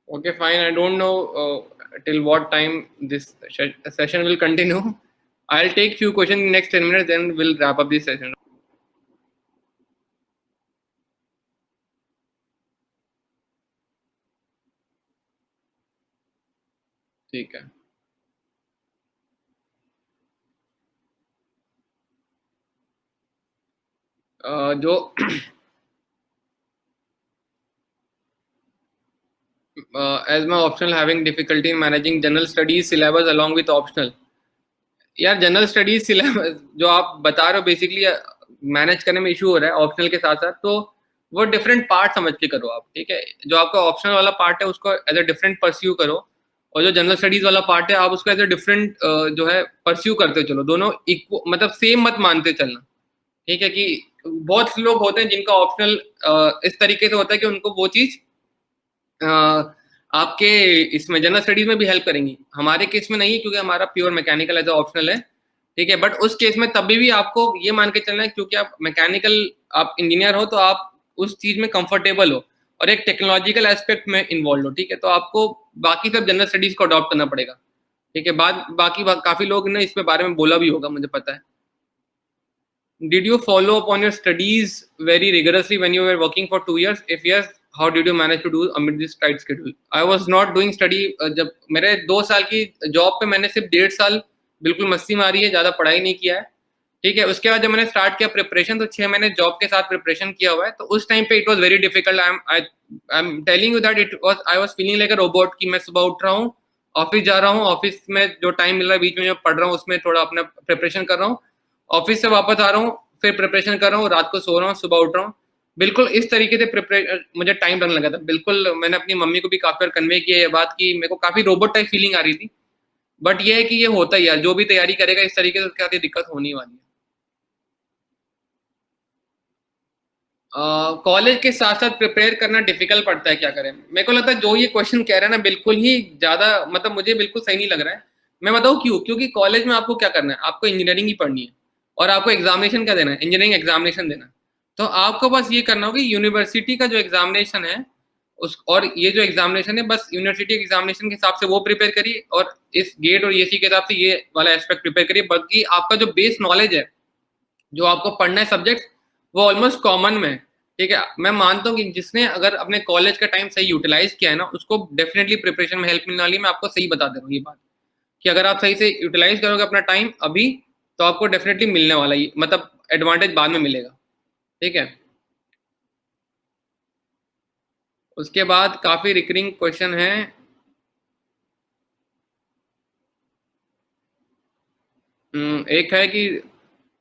okay, fine. I don't know till what time this session will continue. I'll take few questions in next 10 minutes, then we'll wrap up this session. ठीक है. जो as my optional having difficulty in managing general studies syllabus along with optional. यार जनरल स्टडीज सिलेबस जो आप बता रहे हो बेसिकली मैनेज करने में इशू हो रहा है ऑप्शनल के साथ साथ, तो वो डिफरेंट पार्ट समझ के करो आप, ठीक है. जो आपका ऑप्शनल वाला पार्ट है उसको एज अ डिफरेंट परस्यू करो, और जो जनरल स्टडीज वाला पार्ट है आप उसको एज अ डिफरेंट जो है परस्यू करते चलो. दोनों मतलब सेम मत मानते चलना, ठीक है. कि बहुत लोग होते हैं जिनका ऑप्शनल इस तरीके से होता है कि उनको वो चीज आपके इसमें जनरल स्टडीज में भी हेल्प करेंगी. हमारे केस में नहीं है क्योंकि हमारा प्योर मैकेनिकल एज ऑप्शनल है, ठीक है. बट उस केस में तभी भी आपको ये मान के चलना है क्योंकि आप मैकेनिकल आप इंजीनियर हो तो आप उस चीज में कंफर्टेबल हो और एक टेक्नोलॉजिकल एस्पेक्ट में इन्वॉल्व हो, ठीक है. तो आपको बाकी सब जनरल स्टडीज को अडॉप्ट करना पड़ेगा, ठीक है. बाकी काफी लोग ने इसके बारे में बोला भी होगा, मुझे पता है. Did you follow upon your studies very rigorously when you were working for 2 years? If yes, how did you manage to do amid this tight schedule? I was not doing study. जब मेरे 2 साल की जॉब पे मैंने सिर्फ 1.5 साल बिल्कुल मस्ती मारी है, ज़्यादा पढ़ाई नहीं किया है, ठीक है. उसके बाद जब मैंने स्टार्ट किया प्रिपरेशन तो 6 महीने जॉब के साथ प्रिपरेशन किया हुआ है. तो उस टाइम पे it was very difficult. I am telling you that I was feeling like a robot कि मैं सुबह उठ रहा हूँ, ऑफिस जा रहा हूँ, ऑफिस में जो टाइम मिल रहा है बीच में जो पढ़ रहा हूँ उसमें थोड़ा अपना प्रिपरेशन कर रहा हूँ, ऑफिस से वापस आ रहा हूँ, फिर प्रिपरेशन कर रहा हूँ, रात को सो रहा हूँ, सुबह उठ रहा हूँ. बिल्कुल इस तरीके से मुझे टाइम लगने लगा था. बिल्कुल मैंने अपनी मम्मी को भी काफी बार कन्वे किया ये बात कि मेरे को काफी रोबोट टाइप फीलिंग आ रही थी. बट ये है कि ये होता ही यार, जो भी तैयारी करेगा इस तरीके से उसके साथ ये दिक्कत होनी वाली है. कॉलेज के साथ साथ प्रिपेयर करना डिफिकल्ट पड़ता है, क्या करें. मेरे को लगता है जो ये क्वेश्चन कह रहा है ना बिल्कुल ही ज्यादा मतलब मुझे बिल्कुल सही नहीं लग रहा है. मैं बताऊँ क्यों. क्योंकि कॉलेज में आपको क्या करना है, आपको इंजीनियरिंग ही पढ़नी है और आपको एग्जामिनेशन क्या देना है, इंजीनियरिंग एग्जामिनेशन देना है. तो आपको बस ये करना होगा कि यूनिवर्सिटी का जो एग्जामिनेशन है उस और ये जो एग्जामिनेशन है बस यूनिवर्सिटी एग्जामिनेशन के हिसाब से वो प्रिपेयर करिए और इस गेट और ईएसी के हिसाब से ये वाला एस्पेक्ट प्रिपेयर करिए. बाकी आपका जो बेस नॉलेज है जो आपको पढ़ना है सब्जेक्ट वो ऑलमोस्ट कॉमन में है, ठीक है. मैं मानता हूँ कि जिसने अगर अपने कॉलेज का टाइम सही यूटिलाइज किया है ना उसको डेफिनेटली प्रिपरेशन में हेल्प मिलने वाली है. मैं आपको सही बता दे रहा हूँ ये बात कि अगर आप सही से यूटिलाइज करोगे अपना टाइम अभी तो आपको डेफिनेटली मिलने वाला है, मतलब एडवांटेज बाद में मिलेगा, ठीक है. उसके बाद काफी रिकरिंग क्वेश्चन है. एक है कि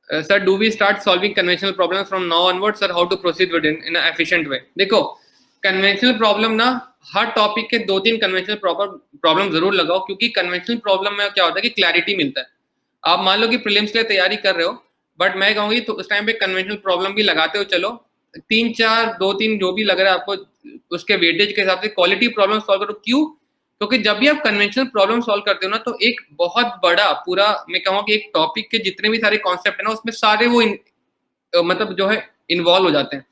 sir do we start solving conventional problem from now onward, sir how to proceed with in efficient way. देखो कन्वेंशनल प्रॉब्लम ना हर टॉपिक के 2-3 कन्वेंशनल प्रॉब्लम जरूर लगाओ क्योंकि कन्वेंशनल प्रॉब्लम में क्या होता है कि क्लैरिटी मिलता है. आप मान लो कि प्रीलिम्स के लिए तैयारी कर रहे हो बट मैं कहूँगी तो उस टाइम पे कन्वेंशनल प्रॉब्लम भी लगाते हो चलो. 3-4 2-3 जो भी लग रहा है आपको उसके वेटेज के हिसाब से क्वालिटी प्रॉब्लम सॉल्व करो. क्यों? क्योंकि जब भी आप कन्वेंशनल प्रॉब्लम सॉल्व करते हो ना तो एक बहुत बड़ा पूरा मैं कहूँगा कि एक टॉपिक के जितने भी सारे कॉन्सेप्ट है ना उसमें सारे वो मतलब जो है इन्वॉल्व हो जाते हैं.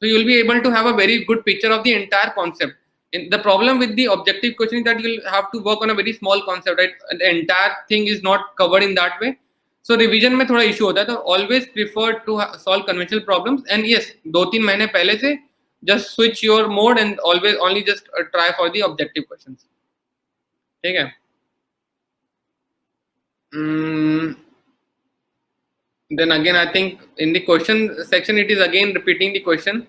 So you will be able to have a very good picture of the entire concept. And the problem with the objective question is that you'll have to work on a very small concept, right? And the entire thing is not covered in that way. So revision में थोड़ा issue होता है. तो always prefer to solve conventional problems. And yes, 2-3 महीने पहले से just switch your mode and always only just try for the objective questions. ठीक है. Then again I think in the question section it is again repeating the question.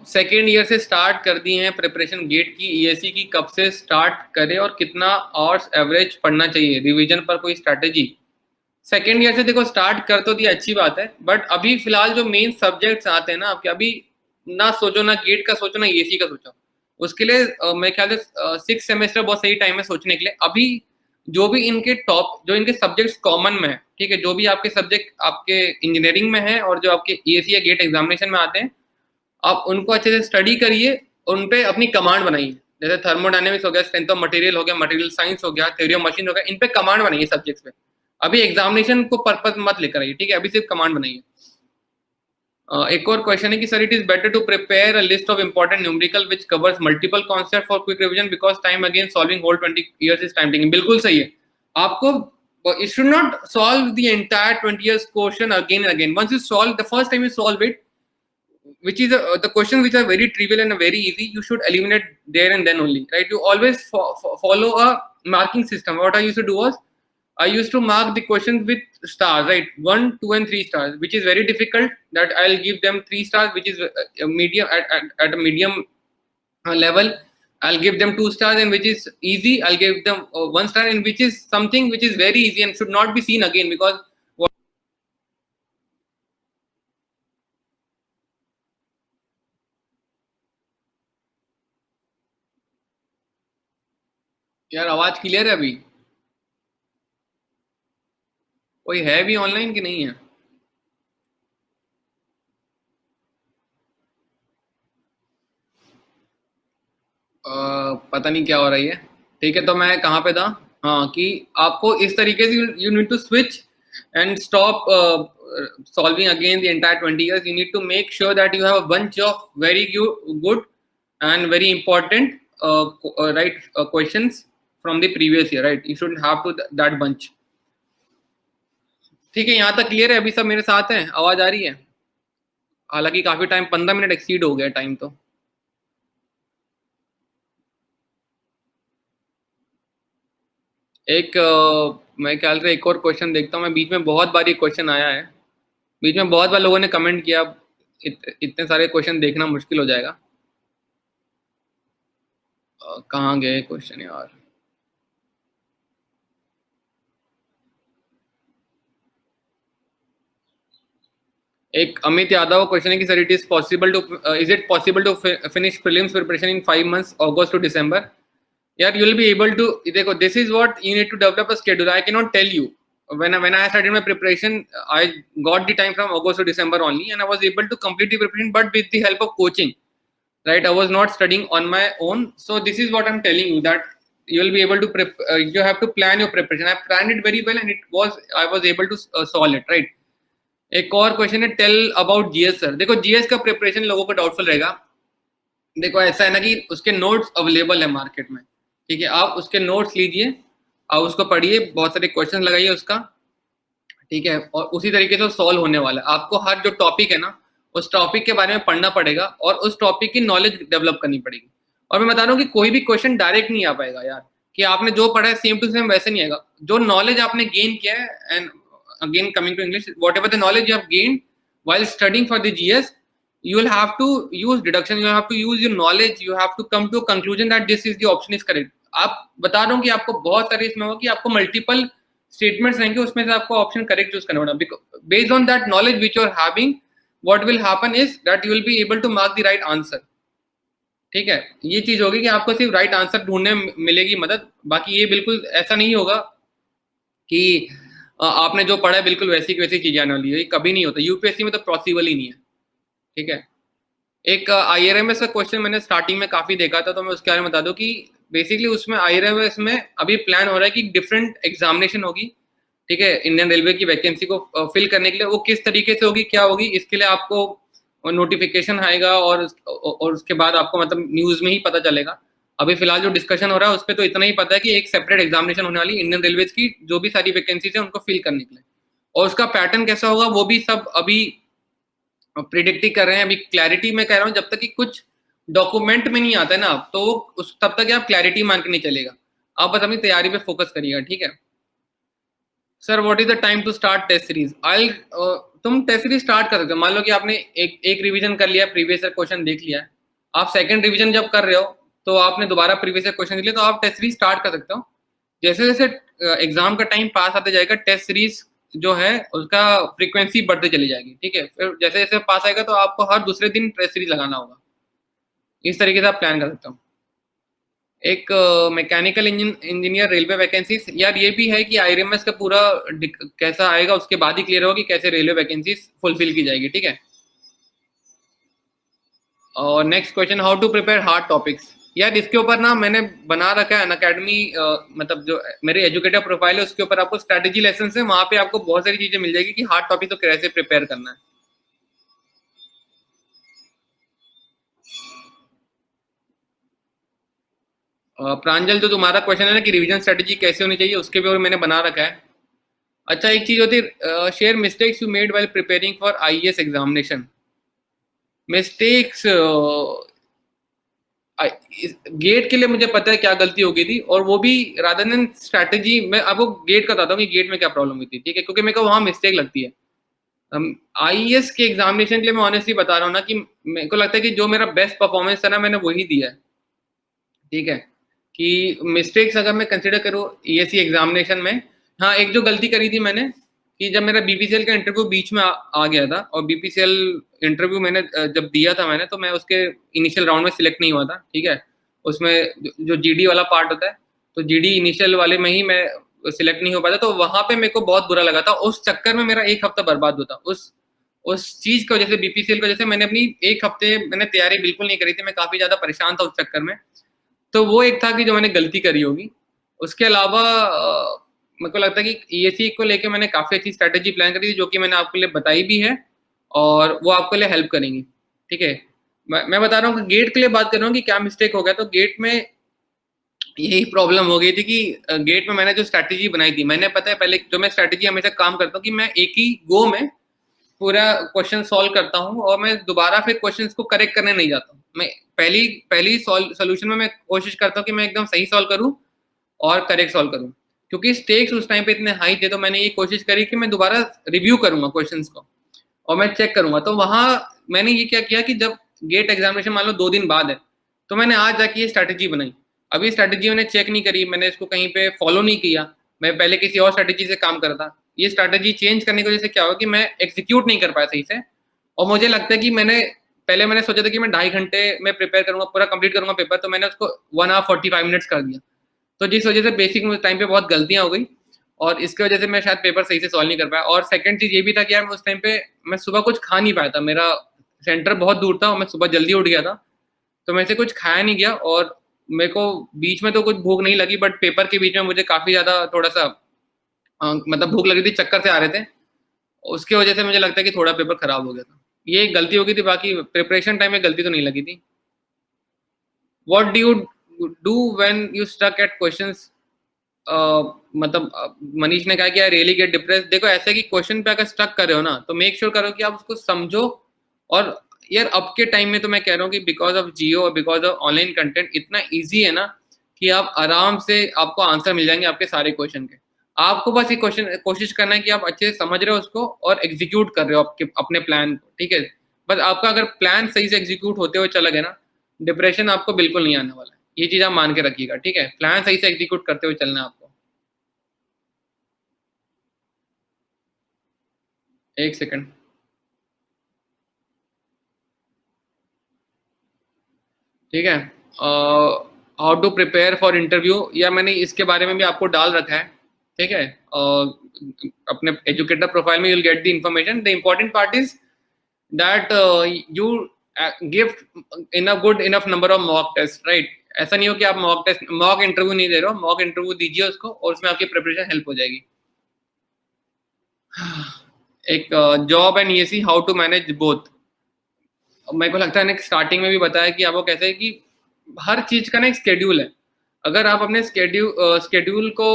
Second year से स्टार्ट कर दी हैं प्रिपरेशन गेट की, ईएससी की कब से स्टार्ट करें और कितना आवर्स एवरेज पढ़ना चाहिए, रिवीजन पर कोई स्ट्रैटेजी. सेकेंड ईयर से देखो स्टार्ट कर तो दिया, अच्छी बात है, बट अभी फिलहाल जो मेन सब्जेक्ट्स आते हैं ना आपके, अभी ना सोचो, ना गेट का सोचो, ना ईएससी का सोचो. उसके लिए मैं ख्याल से 6 सेमेस्टर बहुत सही टाइम है सोचने के लिए. अभी जो भी इनके टॉप, जो इनके सब्जेक्ट्स कॉमन में है, ठीक है, जो भी आपके सब्जेक्ट आपके इंजीनियरिंग में है और जो आपके ईएससी या गेट एग्जामिनेशन में आते हैं, आप उनको अच्छे से स्टडी करिए, उन पे अपनी कमांड बनाइए. जैसे थर्मोडायनेमिक्स हो गया, स्ट्रेंथ ऑफ मटेरियल हो गया, मटेरियल साइंस हो गया, थ्योरी ऑफ मशीन हो गया, इन पे कमांड बनाइए सब्जेक्ट्स पे. अभी एग्जामिनेशन को पर्पस मत लेकर आइए, ठीक है, अभी सिर्फ कमांड बनाइए. एक और क्वेश्चन है कि sir it is better to prepare a list of important numerical which covers multiple concept for quick revision because time again solving whole 20 years is time taking. बिल्कुल सही है. आपको you should not solve the entire 20 years question again and again. Once you solve the first time, you solve it, which is the questions which are very trivial and very easy, you should eliminate there and then only, right? You always follow a marking system. What I used to do was I used to mark the questions with stars, right? 1, 2 and 3 stars, which is very difficult, that I'll give them 3 stars, which is a medium at a medium level. I'll give them 2 stars, and which is easy, I'll give them 1 star, and which is something which is very easy and should not be seen again, because यार आवाज क्लियर है अभी? कोई है भी ऑनलाइन कि नहीं है? पता नहीं क्या हो रही है. ठीक है, तो मैं कहाँ पे था? हाँ, कि आपको इस तरीके से you need to switch and stop solving again the entire 20 years. You need to make sure that you have a bunch of very good and very important questions from the previous year, right? You shouldn't have to that bunch. ठीक है, यहाँ तक क्लियर है? अभी सब मेरे साथ हैं, आवाज आ रही है? हालांकि काफी टाइम, 15 मिनट एक्सीड हो गया टाइम. तो एक मैं ख्याल से एक और क्वेश्चन देखता हूँ मैं. बीच में बहुत बार ये क्वेश्चन आया है, बीच में बहुत बार लोगों ने कमेंट किया. इतने सारे क्वेश्चन देखना मुश्किल हो जाएगा. कहाँ गए क्वेश्चन यार? एक अमित यादव क्वेश्चन है कि sir it is it possible to finish prelims preparation in 5 months, August to December? यार you will be able to, देखो this is what you need to develop a schedule. I can not tell you. when I started my preparation, I got the time from August to December only, and I was able to complete the preparation, but with the help of coaching, right? I was not studying on my own. So this is what I'm telling you, that you will be able to you have to plan your preparation. I planned it very well, and I was able to solve it, right? एक और क्वेश्चन है, टेल अबाउट जीएस सर. देखो जीएस का प्रिपरेशन लोगों को डाउटफुल रहेगा. देखो ऐसा है ना कि उसके नोट्स अवेलेबल है मार्केट में, ठीक है, आप उसके नोट्स लीजिए, आप उसको पढ़िए, बहुत सारे क्वेश्चन लगाइए उसका, ठीक है, और उसी तरीके से सॉल्व होने वाला है. आपको हर जो टॉपिक है ना, उस टॉपिक के बारे में पढ़ना पड़ेगा और उस टॉपिक की नॉलेज डेवलप करनी पड़ेगी. और मैं बता रहा हूँ कि कोई भी क्वेश्चन डायरेक्ट नहीं आ पाएगा यार, कि आपने जो पढ़ा है सेम टू सेम वैसे नहीं आएगा. जो नॉलेज आपने गेन किया है, and again coming to English, whatever the knowledge you have gained while studying for the GS, you will have to use deduction, you have to use your knowledge, you have to come to a conclusion that this is the option is correct. आप बता रहा हूँ कि आपको बहुत सारे इसमें होगा कि आपको मल्टीपल स्टेटमेंट्स रहेंगे, उसमें से आपको ऑप्शन करेक्ट चूज करना पड़ेगा. Based on that knowledge which you are having, what will happen is that you will be able to mark the right answer. ठीक है, ये चीज होगी कि आपको सिर्फ राइट आंसर ढूंढने में मिलेगी मदद. बाकी ये बिल्कुल ऐसा नहीं होगा कि आपने जो पढ़ा है बिल्कुल वैसी की वैसी चीजें आने वाली है, कभी नहीं होता. यूपीएससी में तो पॉसिबल ही नहीं है. ठीक है, एक आईआरएमएस का क्वेश्चन मैंने स्टार्टिंग में काफी देखा था, तो मैं उसके बारे में बता दूं कि बेसिकली उसमें आईआरएमएस में अभी प्लान हो रहा है कि डिफरेंट एग्जामिनेशन होगी, ठीक है, इंडियन रेलवे की वैकेंसी को फिल करने के लिए. वो किस तरीके से होगी, क्या होगी, इसके लिए आपको नोटिफिकेशन आएगा और उसके बाद आपको मतलब न्यूज में ही पता चलेगा. अभी फिलहाल जो डिस्कशन हो रहा है उस पर तो इतना ही पता है कि एक सेपरेट एग्जामिनेशन होने वाली इंडियन रेलवेज की, जो भी सारी वैकेंसीज है उनको फिल करने के लिए. और उसका पैटर्न कैसा होगा वो भी सब अभी प्रिडिक्ट ही कर रहे हैं। अभी क्लैरिटी में कह रहा हूँ, जब तक कि कुछ डॉक्यूमेंट में नहीं आता है ना, तो उस तब तक आप क्लैरिटी मान के नहीं चलेगा। आप बस अपनी तैयारी पे फोकस करिएगा, ठीक है। Sir what is the time to start test series? I तुम टेस्ट सीरीज स्टार्ट कर सकते हो। मान लो कि आपने एक रिवीजन कर लिया, प्रीवियस ईयर क्वेश्चन देख लिया है, आप सेकंड रिवीजन जब कर रहे हो तो आपने दोबारा प्रीवियस ईयर क्वेश्चन देख लिया, तो आप टेस्ट सीरीज स्टार्ट कर सकते हो। जैसे जैसे एग्जाम का टाइम पास आते जाएगा, टेस्ट सीरीज जो है उसका फ्रीक्वेंसी बढ़ते चली जाएगी, ठीक है। फिर जैसे जैसे पास आएगा तो आपको हर दूसरे दिन टेस्ट सीरीज लगाना होगा। इस तरीके से आप प्लान कर सकते हो। एक मैकेनिकल इंजीनियर रेलवे वैकेंसीज, यार ये भी है कि आईआरएमएस का पूरा कैसा आएगा उसके बाद ही क्लियर होगा कि कैसे रेलवे वैकेंसीज फुलफिल की जाएगी, ठीक है। और next question, how to prepare hard topics. यार इसके ऊपर ना मैंने बना रखा है अनअकैडमी, मतलब जो मेरे एजुकेटर प्रोफाइल है उसके ऊपर आपको स्ट्रेटेजी लेसन है, वहां पे आपको बहुत सारी चीजें मिल जाएगी कि हार्ड टॉपिक तो कैसे प्रिपेयर करना है। प्रांजल, जो तुम्हारा क्वेश्चन है ना कि रिवीजन स्ट्रेटेजी कैसे होनी चाहिए, उसके भी मैंने बना रखा है। अच्छा, एक चीज होती है, share mistakes you made while preparing for IAS examination. Mistakes GATE के लिए मुझे पता है क्या गलती हो गई थी, और वो भी रादर देन स्ट्रैटेजी। मैं आपको गेट का बताता हूँ कि गेट में क्या प्रॉब्लम हुई थी, ठीक है, क्योंकि मेरे को वहां मिस्टेक लगती है। आईएएस के एग्जामिनेशन के लिए मैं ऑनेस्टली बता रहा हूँ ना कि मेरे को लगता है कि जो मेरा बेस्ट परफॉर्मेंस था ना, मैंने वही दिया है, ठीक है। कि मिस्टेक्स अगर मैं कंसिडर करूँ ईएससी एग्जामिनेशन में, हाँ एक जो गलती करी थी मैंने कि जब मेरा बीपीसीएल का इंटरव्यू बीच में आ गया था, और बीपीसीएल इंटरव्यू मैंने जब दिया था मैंने, तो मैं उसके इनिशियल राउंड में सिलेक्ट नहीं हुआ था, ठीक है। उसमें जो जीडी वाला पार्ट होता है, तो जीडी इनिशियल वाले में ही मैं सिलेक्ट नहीं हो पाया, तो वहां पे मेरे को बहुत बुरा लगा था। उस चक्कर में मेरा एक हफ्ता बर्बाद होता। उस चीज की वजह से, बीपीसीएल की वजह से मैंने अपनी एक हफ्ते मैंने तैयारी बिल्कुल नहीं करी थी, मैं काफी ज्यादा परेशान था उस चक्कर में। तो वो एक था कि जो मैंने गलती करी होगी। उसके अलावा मेरे को लगता है कि ईएससी को लेके मैंने काफी अच्छी स्ट्रेटेजी प्लान करी थी, जो कि मैंने आपके लिए बताई भी है, और वो आपके लिए हेल्प करेंगी, ठीक है। मैं बता रहा हूँ कि गेट के लिए बात कर रहा हूँ कि क्या मिस्टेक हो गया। तो गेट में यही प्रॉब्लम हो गई थी कि गेट में मैंने जो स्ट्रेटेजी बनाई थी, मैंने पता है पहले जो मैं स्ट्रेटेजी हमेशा काम करता हूँ कि मैं एक ही गो में पूरा क्वेश्चन सॉल्व करता हूँ, और मैं दोबारा फिर क्वेश्चंस को करेक्ट करने नहीं जाता हूँ। मैं पहली पहली सोल्यूशन में मैं कोशिश करता हूँ कि मैं एकदम सही सॉल्व करूँ और करेक्ट सॉल्व करूँ, क्योंकि स्टेक्स उस टाइम पे इतने हाई थे। तो मैंने ये कोशिश करी कि मैं दोबारा रिव्यू करूंगा क्वेश्चंस को, और मैं चेक करूंगा। तो वहां मैंने ये क्या किया कि जब गेट एग्जामिनेशन मान लो 2 दिन बाद है, तो मैंने आज जाके ये स्ट्रैटेजी बनाई। अभी स्ट्रैटेजी मैंने चेक नहीं करी, मैंने इसको कहीं पे फॉलो नहीं किया, मैं पहले किसी और स्ट्रैटेजी से काम करता। ये स्ट्रैटेजी चेंज करने की वजह से क्या हुआ कि मैं एग्जीक्यूट नहीं कर पाया सही से। और मुझे लगता है कि मैंने सोचा था कि मैं 2.5 घंटे में प्रिपेयर करूंगा, पूरा कंप्लीट करूंगा पेपर, तो मैंने उसको 1 hour 45 minutes कर दिया। तो जिस वजह से बेसिक टाइम पे बहुत गलतियां हो गई, और इसकी वजह से मैं शायद पेपर सही से सॉल्व नहीं कर पाया। और सेकंड चीज ये भी था कि यार मैं उस टाइम पे मैं सुबह कुछ खा नहीं पाया था, मेरा सेंटर बहुत दूर था और मैं सुबह जल्दी उठ गया था, तो मैं से कुछ खाया नहीं गया। और मेरे को बीच में तो कुछ भूख नहीं लगी, बट पेपर के बीच में मुझे काफी ज्यादा थोड़ा सा मतलब भूख लगी थी, चक्कर से आ रहे थे। उसकी वजह से मुझे लगता है कि थोड़ा पेपर खराब हो गया था। ये एक गलती हो गई थी, बाकी प्रिपरेशन टाइम में गलती तो नहीं लगी थी। What do you do when you stuck at questions? मतलब मनीष ने कहा कि यार रियली गेट डिप्रेस। देखो ऐसा है कि क्वेश्चन पे अगर स्टक कर रहे हो ना, तो मेक श्योर करो कि आप उसको समझो। और यार अब के टाइम में तो मैं कह रहा हूँ कि बिकॉज ऑफ जियो और बिकॉज ऑफ ऑनलाइन कंटेंट इतना ईजी है ना, कि आप आराम से आपको आंसर मिल जाएंगे आपके सारे क्वेश्चन के। आपको बस ये क्वेश्चन कोशिश करना है कि आप अच्छे से समझ रहे हो उसको और एग्जीक्यूट कर रहे हो आपके अपने प्लान को, ठीक है। बस आपका अगर प्लान सही से एग्जीक्यूट होते हुए चला गया ना, डिप्रेशन आपको बिल्कुल नहीं आने वाला है। ये चीज आप मान के रखिएगा, ठीक है। प्लान सही से एग्जीक्यूट करते हुए चलना है आपको। एक सेकंड, ठीक है। How to prepare for interview, या मैंने इसके बारे में भी आपको डाल रखा है, ठीक है। अपने एजुकेटर प्रोफाइल में you will get the information. The important part is that you give enough good enough number of mock test, right. ऐसा नहीं हो कि आप मॉक इंटरव्यू नहीं दे रहे हो, मॉक इंटरव्यू दीजिए उसको, और उसमें आपकी प्रिपरेशन हेल्प हो जाएगी। एक job and ESC, how to manage both. मेरे को लगता है ना स्टार्टिंग में भी बताया कि आपको कैसे है कि हर चीज का ना एक स्केड्यूल है। अगर आप अपने स्केड्यूल को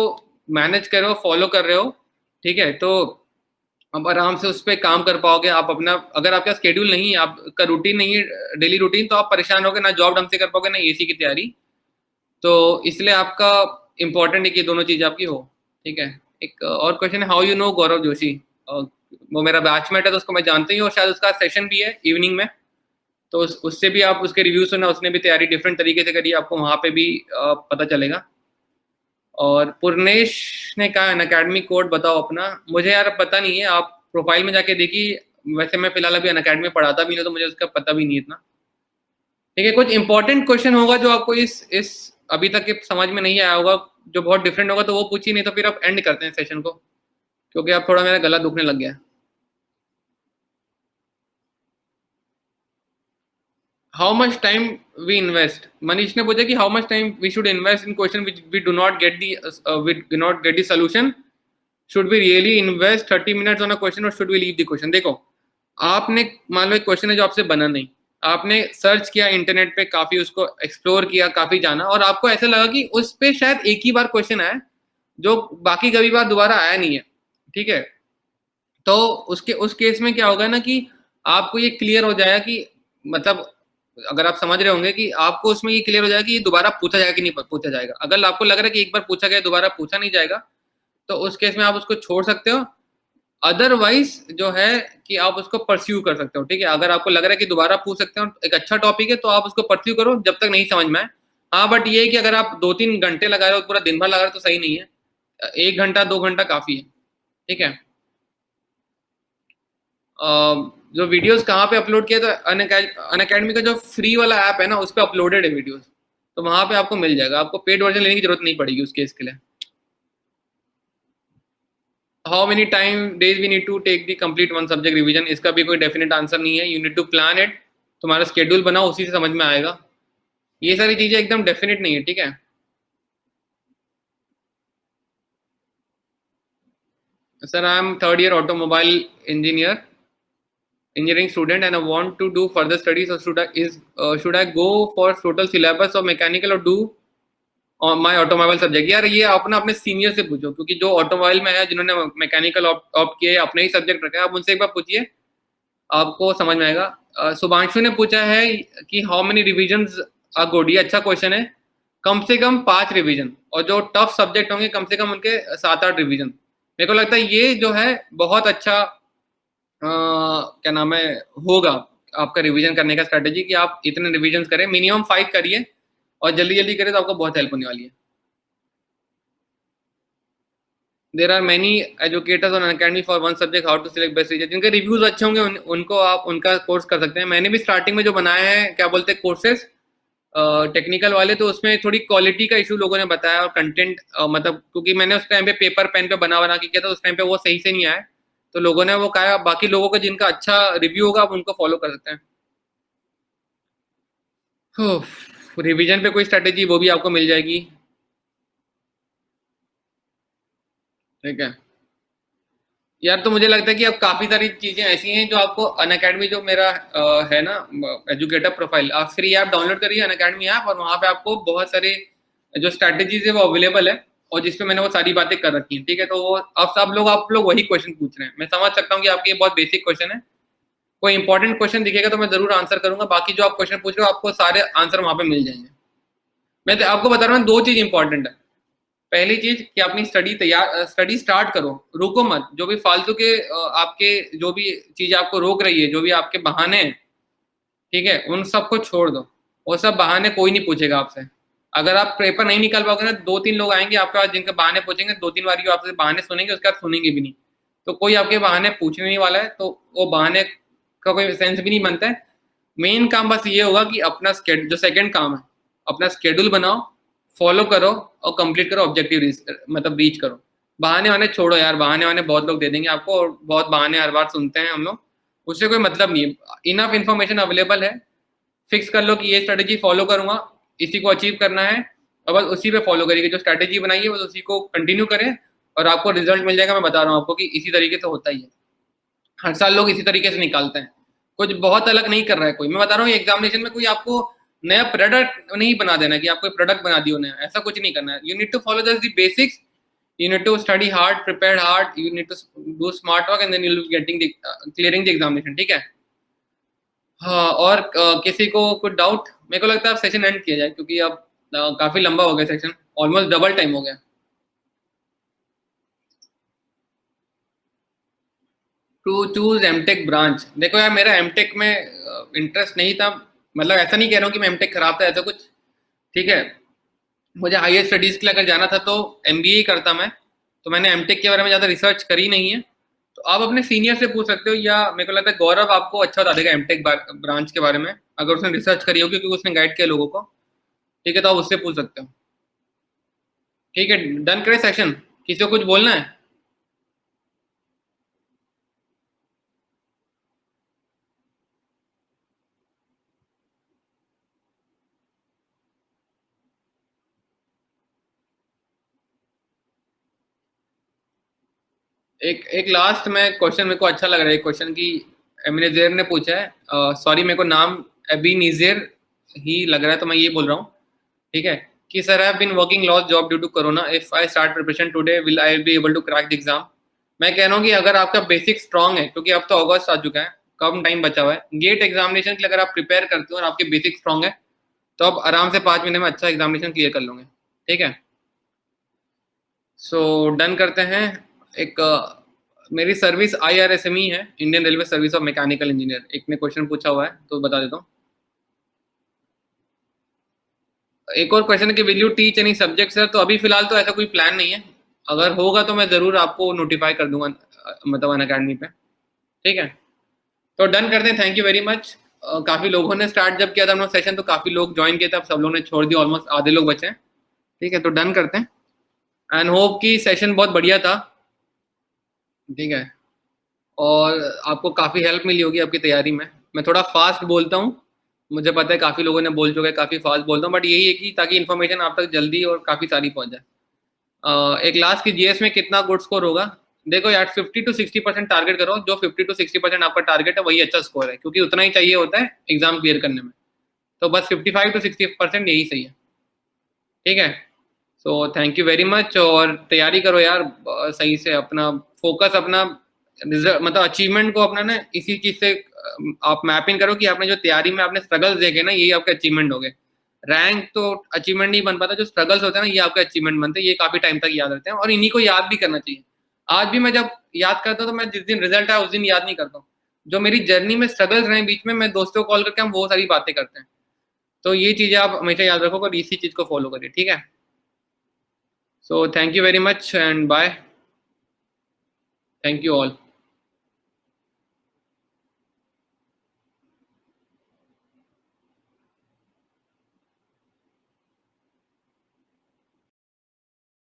मैनेज कर रहे हो, फॉलो कर रहे हो, ठीक है, तो आप आराम से उस पे काम कर पाओगे। आप अपना, अगर आपका शेड्यूल नहीं है, आपका रूटीन नहीं है डेली रूटीन, तो आप परेशान होगे, ना जॉब ढंग से कर पाओगे, ना एसी की तैयारी। तो इसलिए आपका इम्पोर्टेंट है कि दोनों चीज़ आपकी हो, ठीक है। एक और क्वेश्चन है, हाउ यू नो गौरव जोशी? वो मेरा बैचमेट है, तो उसको मैं जानती हूँ, और शायद उसका सेशन भी है इवनिंग में, तो उससे भी आप उसके रिव्यू सुना, उसने भी तैयारी डिफरेंट तरीके से करी है, आपको वहाँ पे भी पता चलेगा। और पूर्णेश ने कहा अन अकेडमी कोड बताओ अपना। मुझे यार पता नहीं है, आप प्रोफाइल में जाके देखिए। वैसे मैं फिलहाल अभी अन अकेडमी में पढ़ाता भी नहीं, तो मुझे उसका पता भी नहीं है इतना, ठीक है। कुछ इंपॉर्टेंट क्वेश्चन होगा जो आपको इस अभी तक के समझ में नहीं आया होगा, जो बहुत डिफरेंट होगा, तो वो पूछिए, नहीं तो फिर आप एंड करते हैं सेशन को, क्योंकि अब थोड़ा मेरा गला दुखने लग गया है। How much time we invest? Manish ने पूछा कि how much time we should invest in question which we do not get the, we do not get the solution. Should we really invest 30 minutes on a question और should we leave the question? देखो, आपने मान लो एक क्वेश्चन है जो आपसे बना नहीं, आपने सर्च किया इंटरनेट पे, काफी उसको एक्सप्लोर किया, काफी जाना, और आपको ऐसा लगा कि उस पे शायद एक ही बार क्वेश्चन आया, जो बाकी कभी बार दोबारा आया नहीं है, ठीक है। तो उस केस में क्या होगा ना कि आपको ये क्लियर हो जाएगा कि, मतलब अगर आप समझ रहे होंगे कि आपको उसमें ये क्लियर हो जाएगा कि ये दोबारा पूछा जाएगा कि नहीं पूछा जाएगा। अगर आपको लग रहा है कि एक बार पूछा गया, दोबारा पूछा नहीं जाएगा, तो उस केस में आप उसको छोड़ सकते हो। अदरवाइज जो है कि आप उसको परस्यू कर सकते हो, ठीक है। अगर आपको लग रहा है कि दोबारा पूछ सकते हो, एक अच्छा टॉपिक है, तो आप उसको परस्यू करो जब तक नहीं समझ में आए। हाँ, बट ये है कि अगर आप 2-3 घंटे लगा रहे हो, पूरा दिन भर लगा रहे हो, तो सही नहीं है। 1 घंटा 2 घंटा काफी है, ठीक है। जो वीडियोस कहाँ पे अपलोड किया, तो अनअकैडमी का जो फ्री वाला ऐप है ना, उस पर अपलोडेड है वीडियोस, तो वहां पे आपको मिल जाएगा। आपको पेड वर्जन लेने की जरूरत नहीं पड़ेगी उस केस के लिए। How many time days we need to take the complete one subject revision? इसका भी कोई डेफिनेट आंसर नहीं है। You need to plan it, तुम्हारा स्केड्यूल बनाओ, उसी से समझ में आएगा। ये सारी चीजें एकदम डेफिनेट नहीं है, ठीक है। Sir, I am third year automobile engineering student and I want to do further studies. So should I go for total syllabus of mechanical or do my automobile subject? यार ये अपना अपने सीनियर से पूछो, क्योंकि जो ऑटोमोबाइल में है, जिन्होंने मैकेनिकल ऑप्ट किए, अपने ही सब्जेक्ट रखा है, आप उनसे एक बार पूछिए, आपको समझ में आएगा। शुभांशु ने पूछा है कि how many revisions are good? ये अच्छा क्वेश्चन है। कम से कम 5 रिवीजन, और जो टफ सब्जेक्ट होंगे कम से कम उनके 7-8 रिवीजन। मेरे को लगता है ये जो है बहुत अच्छा क्या नाम है, होगा आपका रिवीजन करने का स्ट्रेटेजी, कि आप इतने रिवीजन करें, मिनिमम 5 करिए, और जल्दी जल्दी करें, तो आपको बहुत हेल्प होने वाली है। There are many educators on academy for one subject, how to select best teacher. जिनके रिव्यूज अच्छे होंगे उनको आप उनका कोर्स कर सकते हैं। मैंने भी स्टार्टिंग में जो बनाया है, क्या बोलते हैं, कोर्सेज टेक्निकल वाले, तो उसमें थोड़ी क्वालिटी का इशू लोगों ने बताया, और कंटेंट मतलब, क्योंकि मैंने उस टाइम पे पेपर पेन पे बना बना के किया था, उस टाइम पे वो सही से नहीं आया, तो लोगों ने वो कहा, बाकी लोगों का जिनका अच्छा रिव्यू होगा, आप उनको फॉलो कर सकते हैं। रिवीजन पे कोई स्ट्रेटेजी, वो भी आपको मिल जाएगी, ठीक है। यार, तो मुझे लगता है कि अब काफी सारी चीजें ऐसी हैं जो आपको अनअकैडमी, जो मेरा है ना एजुकेटर प्रोफाइल, आप फ्री ऐप डाउनलोड करिए, अनअकैडमी ऐप, और वहां पे आपको बहुत सारे जो स्ट्रेटेजीज है वो अवेलेबल है, और जिसपे मैंने वो सारी बातें कर रखी हैं, ठीक है। तो वो अब सब लोग, आप लोग वही क्वेश्चन पूछ रहे हैं, मैं समझ सकता हूँ कि आपके ये बहुत बेसिक क्वेश्चन है। कोई इंपॉर्टेंट क्वेश्चन दिखेगा तो मैं जरूर आंसर करूंगा, बाकी जो आप क्वेश्चन पूछ रहे हो, आपको सारे आंसर वहां पे मिल जाएंगे। मैं तो आपको बता रहा हूँ, 2 चीज इंपॉर्टेंट है। पहली चीज कि अपनी स्टडी स्टार्ट करो, रुको मत। जो भी फालतू के आपके जो भी चीज आपको रोक रही है, जो भी आपके बहाने हैं, ठीक है, उन सबको छोड़ दो। वो सब बहाने कोई नहीं पूछेगा आपसे। अगर आप पेपर नहीं निकाल पाओगे ना, 2-3 लोग आएंगे आपके पास जिनके बहाने पूछेंगे, 2-3 बार आपसे बहाने सुनेंगे, उसके बाद सुनेंगे भी नहीं। तो कोई आपके बहाने पूछने नहीं वाला है, तो वो बहाने का कोई सेंस भी नहीं बनता है। मेन काम बस ये होगा कि अपना जो सेकंड काम है, अपना स्केड्यूल बनाओ, फॉलो करो, और कंप्लीट करो, ऑब्जेक्टिव मतलब रीच करो। बहाने वाने छोड़ो यार, बहाने वाने बहुत लोग दे देंगे आपको, और बहुत बहाने हर बार सुनते हैं हम लोग, उससे कोई मतलब नहीं है। इनफ इन्फॉर्मेशन अवेलेबल है, फिक्स कर लो कि ये स्ट्रेटेजी फॉलो करूंगा, इसी को अचीव करना है, और बस उसी पे फॉलो करिए। जो स्ट्रेटेजी बनाई है बस उसी को कंटिन्यू करें, और आपको रिजल्ट मिल जाएगा। मैं बता रहा हूँ आपको कि इसी तरीके से होता ही है, हर साल लोग इसी तरीके से निकालते हैं। कुछ बहुत अलग नहीं कर रहा है कोई। मैं बता रहा हूँ, एग्जामिनेशन में कोई आपको नया प्रोडक्ट नहीं बना देना कि आपको प्रोडक्ट बना दियो नया, ऐसा कुछ नहीं करना है। You need to follow just the basics, You need to study hard, prepare hard, you need to do smart work and then you'll be getting the clearing the examination, ठीक है? हाँ, और किसी को कुछ डाउट? मेरे को लगता है अब सेशन एंड किया जाए क्योंकि अब काफ़ी लंबा हो गया सेशन, ऑलमोस्ट डबल टाइम हो गया। टू चूज़ एमटेक ब्रांच, देखो यार मेरा एमटेक में इंटरेस्ट नहीं था, मतलब ऐसा नहीं कह रहा हूँ कि मैं एमटेक खराब था ऐसा कुछ, ठीक है? मुझे हायर स्टडीज़ के लिए अगर जाना था तो एमबीए ही करता मैं, तो मैंने एमटेक के बारे में ज़्यादा रिसर्च करी नहीं है। तो आप अपने सीनियर से पूछ सकते हो या मेरे को लगता है गौरव आपको अच्छा बता देगा एमटेक ब्रांच के बारे में, अगर उसने रिसर्च करी होगी क्योंकि उसने गाइड किया लोगों को, ठीक है? तो आप उससे पूछ सकते हो। ठीक है, डन करें सेशन? किसी को कुछ बोलना है? एक लास्ट में क्वेश्चन मेरे को अच्छा लग रहा है, क्वेश्चन की एमिनेजेर ने पूछा है, सॉरी मेरे को नाम अबी निजेर ही लग रहा है तो मैं ये बोल रहा हूँ, ठीक है? कि sir I have been working lost job due to corona, if I start preparation today will I be able to crack the exam? मैं कह रहा हूँ कि अगर आपका बेसिक स्ट्रांग है, क्योंकि अब तो अगस्त आ चुका है, कम टाइम बचा हुआ है, गेट एग्जामिनेशन के लिए अगर आप प्रिपेयर करते हो और आपके बेसिक स्ट्रांग है तो आप आराम से 5 महीने में अच्छा एग्जामिनेशन क्लियर कर लोगे, ठीक है? सो डन करते हैं। एक मेरी सर्विस IRSME है, Indian railway service of mechanical engineer, एक ने क्वेश्चन पूछा हुआ है तो बता देता हूँ। एक और क्वेश्चन है कि will you teach any subject sir? तो अभी फिलहाल तो ऐसा कोई प्लान नहीं है, अगर होगा तो मैं ज़रूर आपको नोटिफाई कर दूंगा, मतलब अनअकैडमी पे, ठीक है? तो डन करते हैं, थैंक यू वेरी मच। काफ़ी लोगों ने स्टार्ट जब किया था अपना सेशन तो काफ़ी लोग ज्वाइन किए थे, अब सब लोगों ने छोड़ दिया, ऑलमोस्ट आधे लोग बचे हैं, ठीक है? तो डन करते हैं एंड होप कि सेशन बहुत बढ़िया था, ठीक है? और आपको काफ़ी हेल्प मिली होगी आपकी तैयारी में। मैं थोड़ा फास्ट बोलता हूँ, मुझे पता है काफ़ी लोगों ने बोल चुके हैं, काफ़ी फास्ट बोलता हूँ, बट यही है कि ताकि इन्फॉर्मेशन आप तक जल्दी और काफ़ी सारी पहुँच जाए। एक लास्ट की जीएस में कितना गुड स्कोर होगा? देखो यार 50 to 60% टारगेट करो, जो 50 to 60% आपका टारगेट है वही अच्छा स्कोर है, क्योंकि उतना ही चाहिए होता है एग्जाम क्लियर करने में। तो बस 55 to 60% यही सही है, ठीक है? So thank you very much, और तैयारी करो यार सही से, अपना फोकस अपना मतलब अचीवमेंट को अपना ना इसी चीज से आप मैपिंग करो कि आपने जो तैयारी में आपने स्ट्रगल्स देखे ना, यही आपके अचीवमेंट हो गए। रैंक तो अचीवमेंट नहीं बन पाता, जो स्ट्रगल्स होते हैं ना ये आपके अचीवमेंट बनते हैं, ये काफी टाइम तक याद रहते हैं और इन्हीं को याद भी करना चाहिए। आज भी मैं जब याद करता हूँ तो मैं जिस दिन रिजल्ट आया उस दिन याद नहीं करता हूँ, जो मेरी जर्नी में स्ट्रगल्स रहे बीच में, मैं दोस्तों को कॉल करके हम वो सारी बातें करते हैं। तो ये चीजें आप हमेशा याद रखो और इसी चीज को फॉलो करिए, ठीक है? So thank you very much and bye, thank you all.